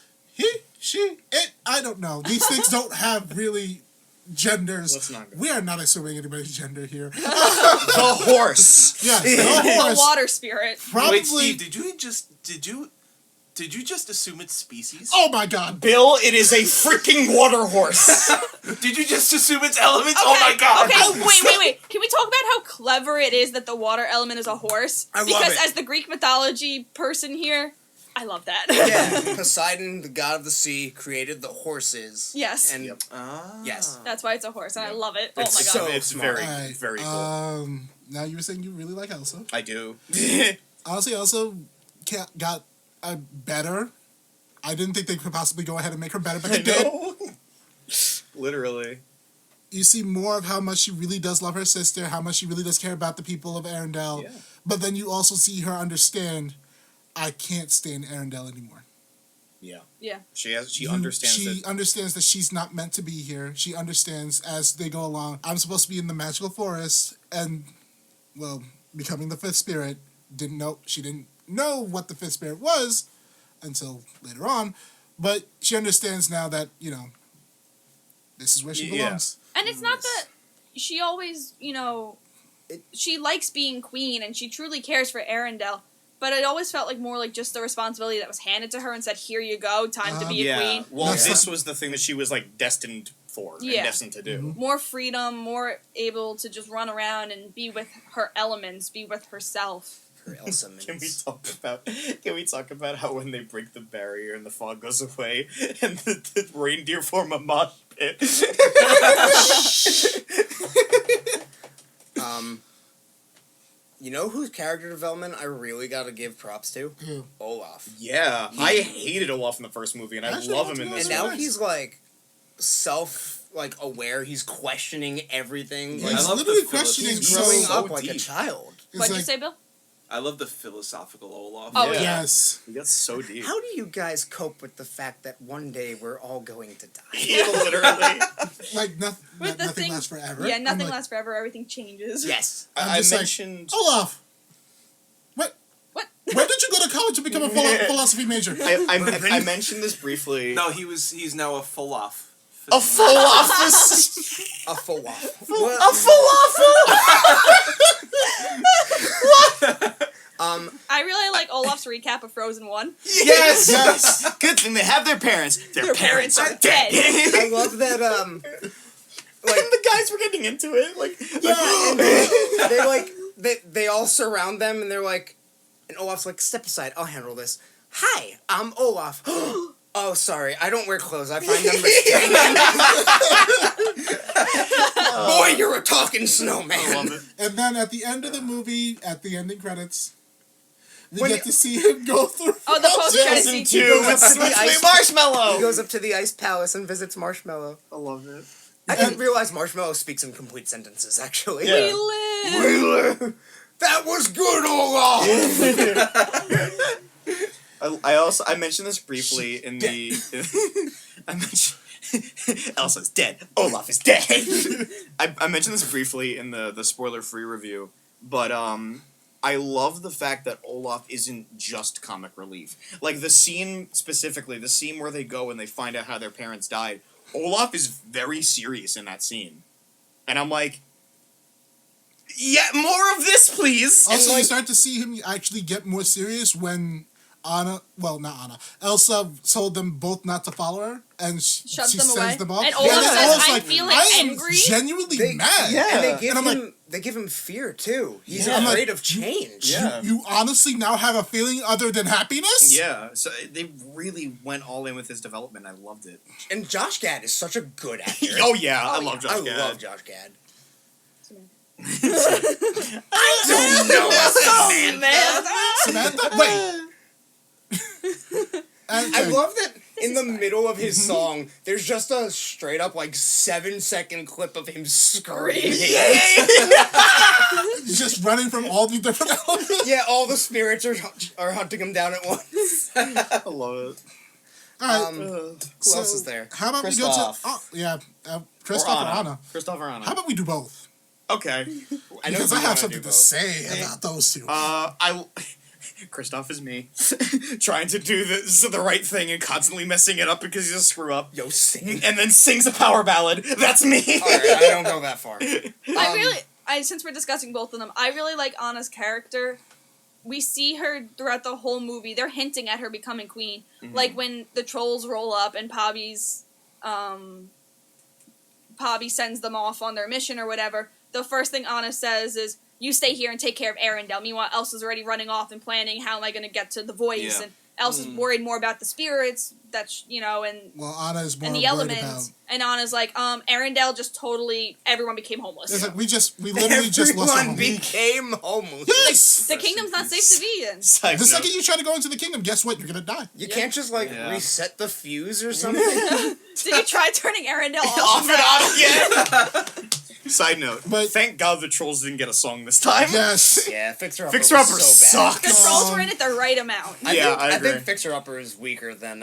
I don't know. These things don't have really genders. Let's not go. We are not assuming anybody's gender here. The horse! Yes, the The horse. water spirit. Probably. Wait, Steve, did you just assume it's species? Oh my god. Bill, it is a freaking water horse! Did you just assume it's elements? Oh my god! Okay, wait. Can we talk about how clever it is that the water element is a horse? I love because it. as the Greek mythology person here, I love that. Yeah, Poseidon, the god of the sea, created the horses. Yes. And Yep. Ah. Yes. That's why it's a horse, and I love it. Oh It's my god. so It's smart. very, Alright, very cool. now you were saying you really like Elsa. I do. Honestly, Elsa got better. I didn't think they could possibly go ahead and make her better, but they did. Literally. You see more of how much she really does love her sister, how much she really does care about the people of Arendelle. Yeah. But then you also see her understand, I can't stay in Arendelle anymore. Yeah. Yeah. She understands She that. understands that she's not meant to be here. She understands as they go along, I'm supposed to be in the magical forest, and, well, becoming the fifth spirit, she didn't know what the fifth spirit was until later on, but she understands now that, this is where she Yeah. belongs. And it's not that she always, she likes being queen, and she truly cares for Arendelle. But it always felt like more like just the responsibility that was handed to her and said, "Here you go, time to be a Yeah. queen." Well, That's this was the thing that she was, destined for Yeah. and destined to do. More freedom, more able to just run around and be with her elements, be with herself. Her Elsa Can we minutes. talk about how when they break the barrier and the fog goes away and the reindeer form a mosh pit? You know whose character development I really gotta give props to? Who? Olaf. Yeah, I hated Olaf in the first movie, and I Actually, love I him in don't this And now one. he's aware. He's questioning everything. He's Like, I love literally the questioning he's so growing so up like a deep. child. it's What'd you like, say, Bill? I love the philosophical Olaf. Oh, Yeah. yes. He got so deep. How do you guys cope with the fact that one day we're all going to die? Yeah, literally. Like, But the nothing thing- lasts forever. Yeah, I'm nothing like, lasts forever. Everything changes. Yes. I'm I just like, mentioned. Olaf! What? What? Where did you go to college to become a philosophy major? I mentioned this briefly. No, he's now a full off A full office. A full waffle. A full waffle. I really like Olaf's recap of Frozen 1. Yes. Yes. Good thing they have their parents. Their parents are dead. I love that. And the guys were getting into it. Like, And they're like, they all surround them, and they're like, and Olaf's like, step aside, I'll handle this. Hi, I'm Olaf. Oh, sorry, I don't wear clothes. I find them restraining. Boy, you're a talking snowman. I love it. And then at the end of the movie, at the ending credits, we get to see him go through. Oh, the post-credit Season scene. 2 with Sweet Marshmallow. He goes up to the ice palace and visits Marshmallow. I love it. I didn't realize Marshmallow speaks in complete sentences, actually. Yeah. We live. That was good, Olaf! I mentioned this briefly in the. I mentioned Elsa's dead. Olaf is dead. I mentioned this briefly in the spoiler-free review, but I love the fact that Olaf isn't just comic relief. Like the scene specifically, the scene where they go and they find out how their parents died. Olaf is very serious in that scene, and I'm like, yeah, more of this, please. Also, And, you start to see him actually get more serious when Elsa told them both not to follow her, and she Shoves them sends away. them off. And Olaf then says, Olaf's "I'm feeling I am angry." genuinely mad. Yeah. And they give And I'm him they give him fear too. He's Yeah. I'm afraid like, of change. Yeah. You honestly now have a feeling other than happiness? Yeah, so they really went all in with his development. I loved it. And Josh Gad is such a good actor. Oh yeah, I love Josh Gad. I love Josh Gad. I don't know Samantha? Wait. I love that in the middle of his song, there's just a straight up like 7-second clip of him screaming. Just running from all the different elements. Yeah, all the spirits are hunting him down at once. I love it. All right. Who else is there? How about Christoph. we go to... Christoph or Anna. Christoph or Anna. How about we do both? Okay. I know Because you I have wanna something do to both. say about those two. Christoph is me, trying to do the right thing and constantly messing it up because he's a screw up. Yo, sing. And then sings a power ballad. That's me. Alright, I don't go that far. Since we're discussing both of them, I really like Anna's character. We see her throughout the whole movie. They're hinting at her becoming queen. Mm-hmm. Like when the trolls roll up and Pobby sends them off on their mission or whatever. The first thing Anna says is, "You stay here and take care of Arendelle." Meanwhile, Elsa's already running off and planning, how am I going to get to the voice? Yeah. And Elsa's worried more about the spirits, and Well, Anna is more and the worried elements. about... And Anna's like, Arendelle just totally, everyone became homeless. It's like we literally just lost our Everyone home. became homeless. Yes! The kingdom's not safe to be in. Side The note. second you try to go into the kingdom, guess what? You're gonna die. You can't just like Yeah. reset the fuse or something. Did you try turning Arendelle off? Off and on again. Side note. But- thank God the trolls didn't get a song this time. Yes. Yeah, Fixer Upper Fixer Upper was so bad. The sucks. trolls were in it the right amount. I agree. think Fixer Upper is weaker than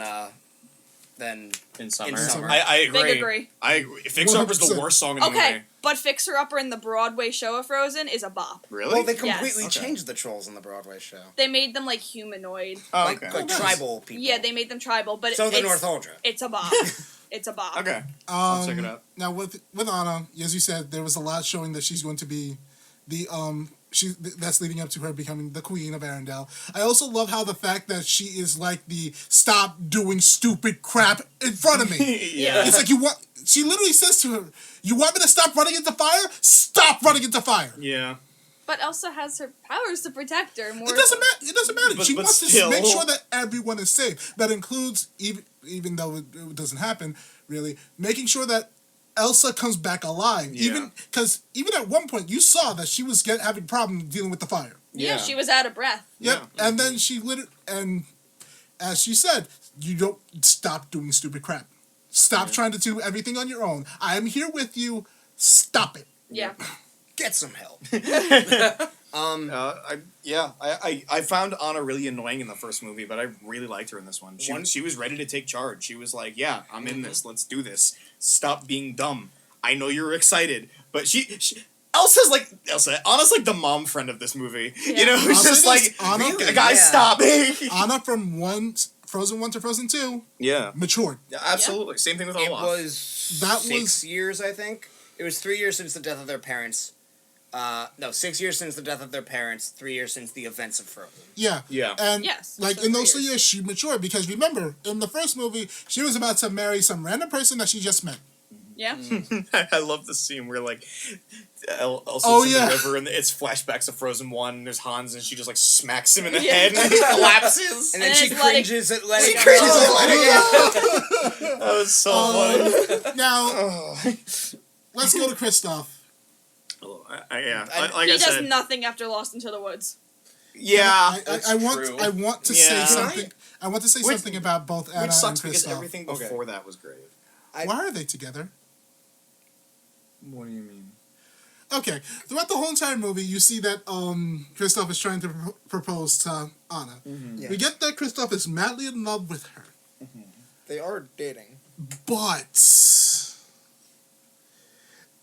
In summer. In summer. I agree. Big agree. I agree. Fixer Upper's the 100%. worst song in the Okay, movie. but Fixer Upper in the Broadway show of Frozen is a bop. Really? Well, they Yes. completely Okay. changed the trolls in the Broadway show. They made them like humanoid. oh, Like, okay. like tribal people. Yeah, they made them tribal, but So the it's, North Uldra. it's a bop. It's a bop. Okay. I'll check it out. Now with Anna, as you said, there was a lot showing that she's going to be the that's leading up to her becoming the queen of Arendelle. I also love how the fact that she is like the stop doing stupid crap in front of me. Yeah. It's like she literally says to her, "You want me to stop running into fire? Stop running into fire." Yeah. But Elsa has her powers to protect her more. It doesn't matter. It doesn't matter. But- She but wants still. to make sure that everyone is safe. That includes, even though it doesn't happen, really, making sure that Elsa comes back alive. Yeah. Even at one point, you saw that she was having problems dealing with the fire. Yeah, she was out of breath. Yep. Yeah. And then and as she said, you don't stop doing stupid crap. Stop trying to do everything on your own. I am here with you. Stop it. Yeah. Get some help. I found Anna really annoying in the first movie, but I really liked her in this one. She was ready to take charge. She was like, "Yeah, I'm in this. Let's do this. Stop being dumb. I know you're excited, but Anna's like the mom friend of this movie. Yeah. You know, who's I'll just say like, this, Anna- "Really? Guys, Yeah. stop." Anna from Frozen 1 to Frozen 2 Yeah, matured. absolutely. Same thing with It Olaf. was that 6 years, I think. It was 3 years since the death of their parents. No, 6 years since the death of their parents, 3 years since the events of Frozen. Yeah. Yeah. And Yes, like so in those 3 3 years, she matured because remember, in the first movie, she was about to marry some random person that she just met. Yeah. I love the scene where like Elsa's Oh, in yeah. the river and it's flashbacks of Frozen 1 and there's Hans and she just like smacks him in the Yeah. head and he collapses. And then And she it's letting- cringes at letting She it cringes go. at letting it go. That was so funny. Now, Oh. let's go to Kristoff. Like He I does said, nothing after Lost into the Woods. yeah. I want to say Yeah. something. I want to say Which- something about both Anna Which sucks and because Kristoff. everything before that was great. Why are they together? What do you mean? Okay, throughout the whole entire movie, you see that Kristoff is trying to propose to Anna. Yeah. We get that Kristoff is madly in love with her, They are dating. but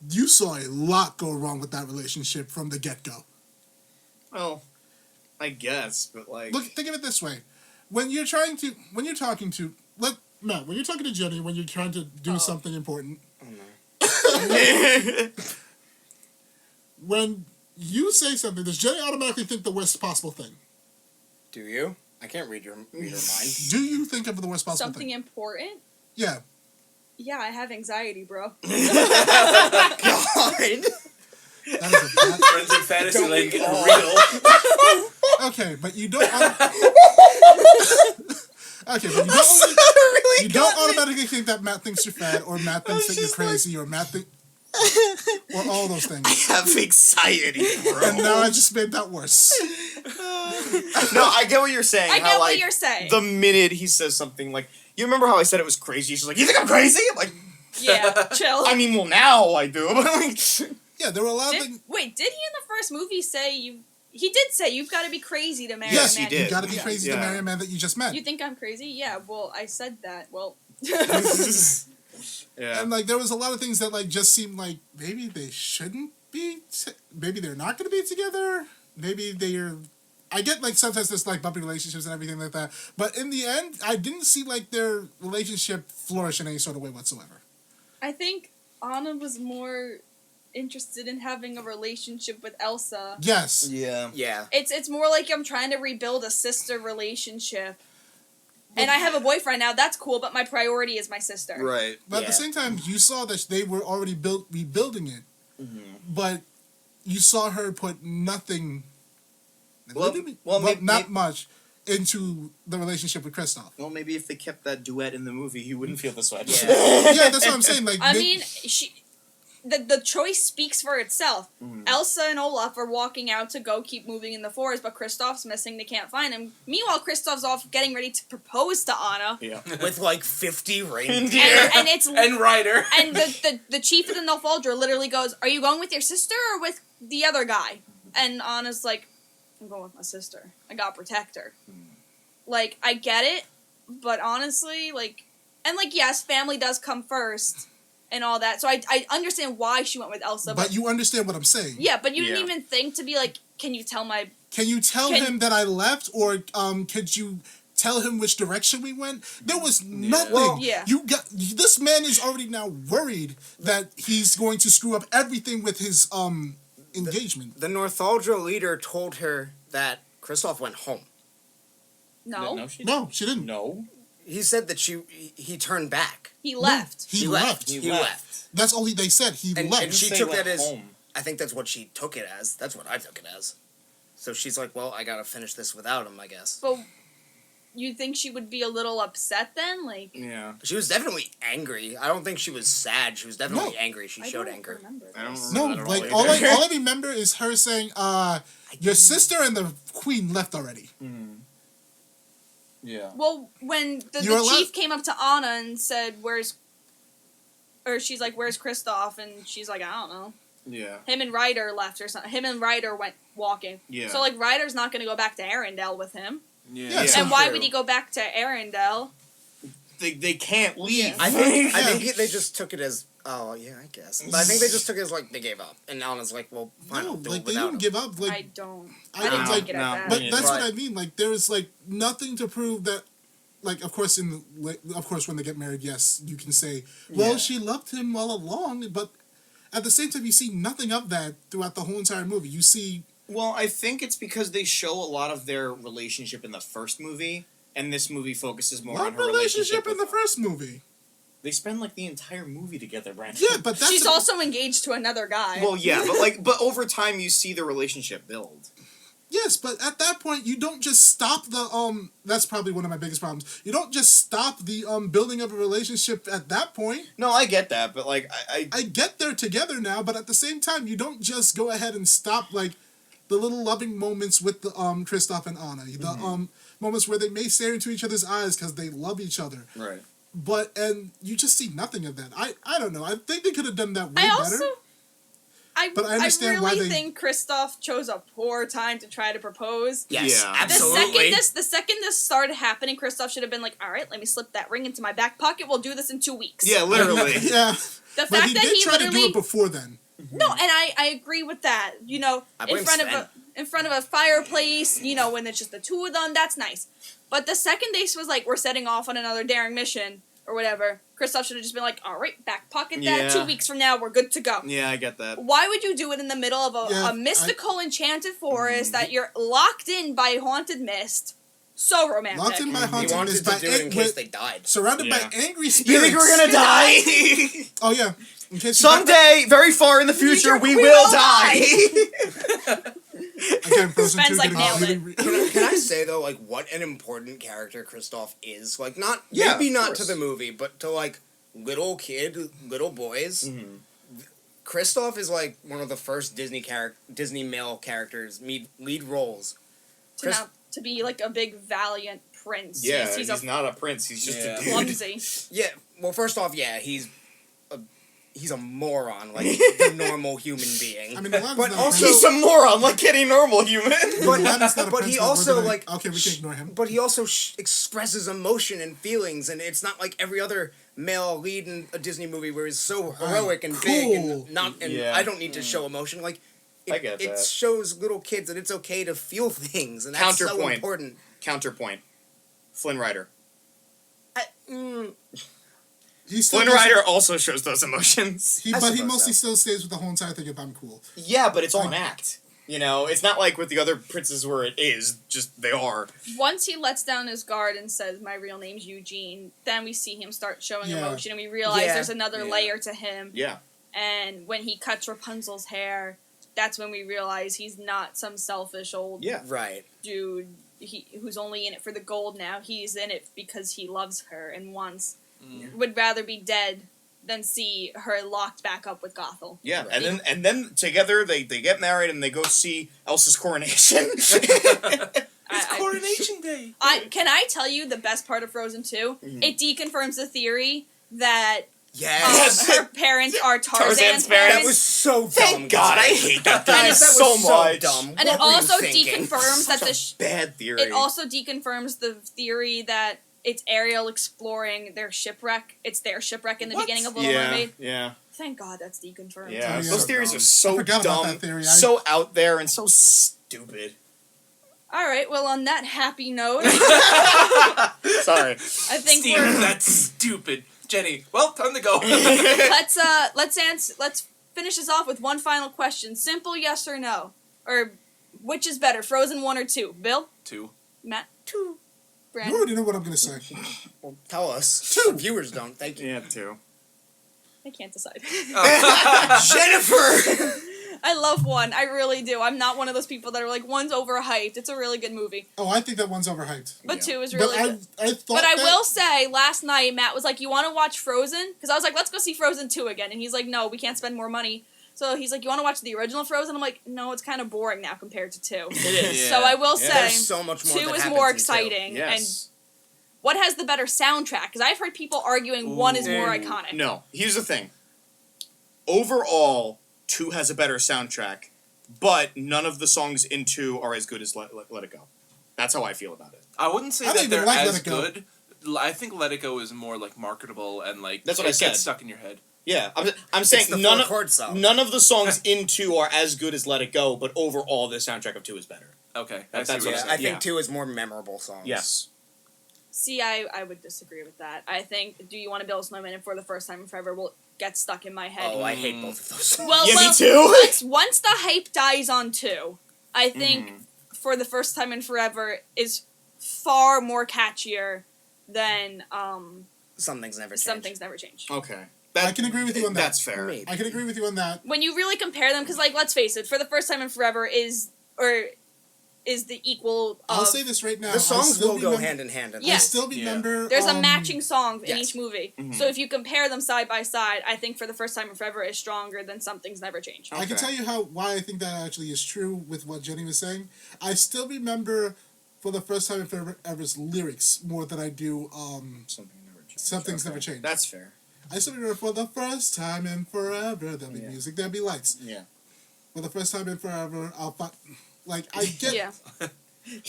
you saw a lot go wrong with that relationship from the get-go. Well, I guess, but like Look, think of it this way: when you're talking to Jenny, when you're trying to do something important, when you say something, does Jenny automatically think the worst possible thing? Do you? I can't read your mind. Do you think of the worst possible Something thing? important? Yeah. Yeah, I have anxiety, bro. God. That is a bad... Friends in Fantasyland getting all? real. Okay, but you don't. Okay, but you don't automatically think that Matt thinks you're fat, or Matt thinks that you're crazy, or Matt think, or all those things. I have anxiety, bro. And now I just made that worse. No, I get what you're saying. I how, get what like, you're saying. The minute he says something like, you remember how I said it was crazy? She's like, you think I'm crazy? I'm like, Yeah, chill. I mean, well, now I do, but like, Yeah, there were a lot of things. Wait, did he in the first movie say you? He did say you've got to be crazy to marry Yes, a man. he did. You gotta be crazy to Yeah. marry a man that you just met. You think I'm crazy? Yeah. Well, I said that. Well. yeah. And like there was a lot of things that like just seemed like maybe they shouldn't be. Maybe they're not going to be together. Maybe they're. I get like sometimes there's like bumpy relationships and everything like that, but in the end, I didn't see like their relationship flourish in any sort of way whatsoever. I think Anna was more interested in having a relationship with Elsa. Yes. Yeah. Yeah. It's more like I'm trying to rebuild a sister relationship. And I have a boyfriend now. That's cool, but my priority is my sister. Right. But at Yeah. the same time, you saw that they were already rebuilding it, but you saw her put nothing. Well, but not much into the relationship with Kristoff. Well, maybe if they kept that duet in the movie, he wouldn't feel this way. Yeah. Yeah, that's what I'm saying. Like, I mean, the choice speaks for itself. Elsa and Olaf are walking out to go keep moving in the forest, but Kristoff's missing. They can't find him. Meanwhile, Kristoff's off getting ready to propose to Anna. Yeah. With like 50 reindeer. And it's And Ryder. and the chief of the Nilfgaardr literally goes, "Are you going with your sister or with the other guy?" And Anna's like, "I'm going with my sister. I gotta protect her." Like, I get it, but honestly, like, and like, yes, family does come first and all that. So I understand why she went with Elsa, but you understand what I'm saying. yeah, but you didn't Yeah. even think to be like, can you tell my? Can you tell him that I left, or could you tell him which direction we went? There was nothing. Well, yeah. You got this man is already now worried that he's going to screw up everything with his engagement. The Northuldra leader told her that Kristoff went home. No, No, she No, she didn't. No. He said that he turned back. he left. He left. He left. That's all they said. He And left. she They took went that as. home. I think that's what she took it as. That's what I took it as. So she's like, well, I gotta finish this without him, I guess. But you think she would be a little upset then, like? Yeah. She was definitely angry. I don't think she was sad. She was definitely No. angry. She I showed don't anger. remember I don't this. remember. No, that like at all either. I remember is her saying, "Your sister and the queen left already." Yeah. Well, when the You're allowed- chief came up to Anna and said, "Where's," or she's like, "Where's Kristoff?" and she's like, "I don't know." Yeah. Him and Ryder left or something. Him and Ryder went walking. Yeah. So like Ryder's not going to go back to Arendelle with him. Yeah, so- And why true. would he go back to Arendelle? They can't leave. I think Yeah. they just took it as, oh, yeah, I guess. But I think they just took it as, like, they gave up. And Anna's like, well, fine, No, I'll do like it they without didn't him. give up. Like, I don't. I I didn't don't- take it no, as that. but Yeah. that's what Right. I mean. Like, there's like nothing to prove that like, of course, when they get married, yes, you can say, well, Yeah. she loved him all along, but at the same time, you see nothing of that throughout the whole entire movie. You see, Well, I think it's because they show a lot of their relationship in the first movie, and this movie focuses more on what her relationship in the with- first movie? They spend like the entire movie together, Brandon. Yeah, but that's She's also engaged to another guy. Well, yeah, but over time you see the relationship build. yes, but at that point, you don't just stop the That's probably one of my biggest problems. You don't just stop the building of a relationship at that point. No, I get that, but like I get they're together now, but at the same time, you don't just go ahead and stop like the little loving moments with the Kristoff and Anna, the moments where they may stare into each other's eyes because they love each other. right. And you just see nothing of that. I don't know. I think they could have done that way I better. But I understand really why they- think Kristoff chose a poor time to try to propose. Yes, Yeah. absolutely. The second this started happening, Kristoff should have been like, "All right, let me slip that ring into my back pocket. We'll do this in 2 weeks." Yeah, literally. Yeah, The but fact he that did he try to do literally it before then. no, and I agree with that. You know, I in blame front Sven. in front of a fireplace. You know, when it's just the two of them, that's nice. But the second they was like, "We're setting off on another daring mission." Or whatever, Kristoff should have just been like, "All right, back pocket that. Yeah. 2 weeks from now, we're good to go." Yeah, I get that. Why would you do it in the middle of a mystical, enchanted forest that you're locked in by haunted mist? So romantic. Locked in by He haunted wanted mist to by do it in case they died. surrounded Yeah. by angry spirits. You think we're gonna die? Oh yeah. In case you Someday, very far in the future, we will die. again, Frozen Sven's 2 like, getting nailed really, Can I say though, like, what an important character Kristoff is? Like, not Yeah, maybe of not course. to the movie, but to like little boys. Mm-hmm. Kristoff is like one of the first Disney male characters lead roles. to be like a big valiant prince. Yeah, he's he's not a prince. He's just Yeah. a dude. clumsy. Yeah, well, first off, yeah, he's a moron, like the normal human being. I mean, Aladdin's but not a also, He's a moron, like any normal human. But, Aladdin's not a but prince, he we're also gonna- like okay, we can ignore him. But he also expresses emotion and feelings, and it's not like every other male lead in a Disney movie where he's so heroic and big cool. and not. And Yeah. I don't need to show emotion. Like, I get it that. shows little kids that it's okay to feel things, and that's so Counterpoint. important. Counterpoint. Flynn Rider. He still Flynn does- Rider also shows those emotions. He, I but he suppose mostly so. still stays with the whole entire thing of I'm cool. Yeah, but it's all an act. You know, it's not like with the other princes where it is just they are. Once he lets down his guard and says, "My real name's Eugene," then we see him start showing Yeah. emotion, and we realize Yeah. there's another Yeah. layer to him. Yeah. And when he cuts Rapunzel's hair, that's when we realize he's not some selfish old Yeah. Right. dude who's only in it for the gold now. He's in it because he loves her and would rather be dead than see her locked back up with Gothel. Yeah. Right. And then together they get married and they go see Elsa's coronation. It's Coronation Day. Can I tell you the best part of Frozen 2? It deconfirms the theory that Yes. her parents are Tarzan's Tarzan's parents. parents. That was so dumb. Thank God, I hate that theory That was so much. dumb. And What it were you also thinking? deconfirms that Bad theory. it also deconfirms the theory that it's Ariel exploring their shipwreck. It's their shipwreck in the What? beginning of Little yeah, Mermaid. yeah, Thank God that's deconfirmed. yeah. Oh, yeah. Those theories are I so forgot about dumb, that theory. so out there, and so stupid. All right. Well, on that happy note, Sorry. I think Steve, that's stupid. Jenny, well, time to go. let's finish this off with one final question. Simple yes or no. Or which is better, Frozen 1 or 2? Bill? 2. Matt? 2. You Brandon? already know what I'm gonna say. Well, tell us. Two. The viewers don't. Thank you. Yeah, too. I can't decide. Jennifer. I love 1. I really do. I'm not one of those people that are like, 1's overhyped. It's a really good movie. Oh, I think that one's overhyped. But Yeah. 2 is But really good. I thought. But I that- will say, last night, Matt was like, "You want to watch Frozen?" Because I was like, "Let's go see Frozen 2 again." And he's like, "No, we can't spend more money." So he's like, "You want to watch the original Frozen?" I'm like, "No, it's kind of boring now compared to 2." It is. Yeah. So I will Yeah. say, There's so much more 2 that is happens more in two. exciting. And Yes. what has the better soundtrack? Because I've heard people arguing 1 is more Ooh. iconic. No. Here's the thing. Overall, 2 has a better soundtrack, but none of the songs in 2 are as good as Let It Go. That's how I feel about it. I wouldn't say I that think they're they like as Let It Go. good. I think Let It Go is more like marketable and like That's what it I said. gets stuck in your head. Yeah, I'm saying It's the none four-chord song. of the songs in 2 are as good as Let It Go, but overall the soundtrack of 2 is better. Okay, That's I what see I'm what Yeah, you're I saying. think Yeah. 2 is more memorable songs. Yes. See, I would disagree with that. I think Do You Want to Build a Snowman and For the First Time in Forever will get stuck in my head. Oh, I hate both of those. Well, Yeah, me too. once the hype dies on 2, I think For the First Time in Forever is far more catchier than Something's never changed. Something's Never Changed. Okay. I can agree with you on that. That's fair. Maybe. I can agree with you on that. When you really compare them, because, like, let's face it, For the First Time in Forever is the equal of... I'll say this right now. The songs I still will go remember- hand in hand. Yeah. I still remember... There's a matching song in yes. each movie. Mhm. So if you compare them side by side, I think For the First Time in Forever is stronger than Something's Never Changed. I can Okay. tell you why I think that actually is true with what Jenny was saying. I still remember For the First Time in Forever's lyrics more than I do Something's Never Changed. That's fair. I still remember For the First Time in Forever, there'll be music, there'll be lights. Yeah. For the First Time in Forever, I'll find... Like, I get... Yeah.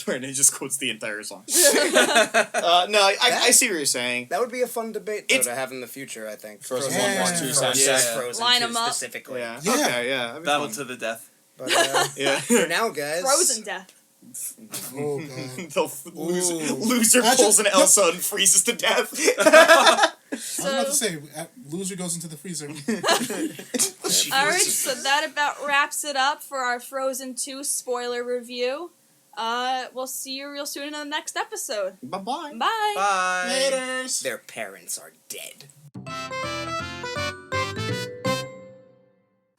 Brandon just quotes the entire song. I see what you're saying. That would be a fun debate though, It's- to have in the future, I think. Frozen 1, Part 2 soundtrack. Yeah. Frozen Line 2 'em up. specifically. Yeah. Yeah. Okay, yeah. that'd be Battle fun. to the death. But Yeah. for now, guys. Frozen Death. Oh, God. The Ooh. loser Actually, pulls an Elsa and freezes to death. I was about to So, say, loser goes into the freezer. alright, so that about wraps it up for our Frozen 2 spoiler review. We'll see you real soon in the next episode. Bye-bye. Bye! Bye. Laters. Their parents are dead.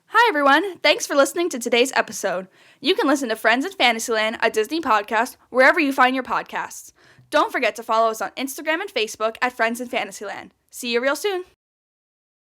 Hi everyone, thanks for listening to today's episode. You can listen to Friends in Fantasyland, a Disney podcast, wherever you find your podcasts. Don't forget to follow us on Instagram and Facebook at Friends in Fantasyland. See you real soon.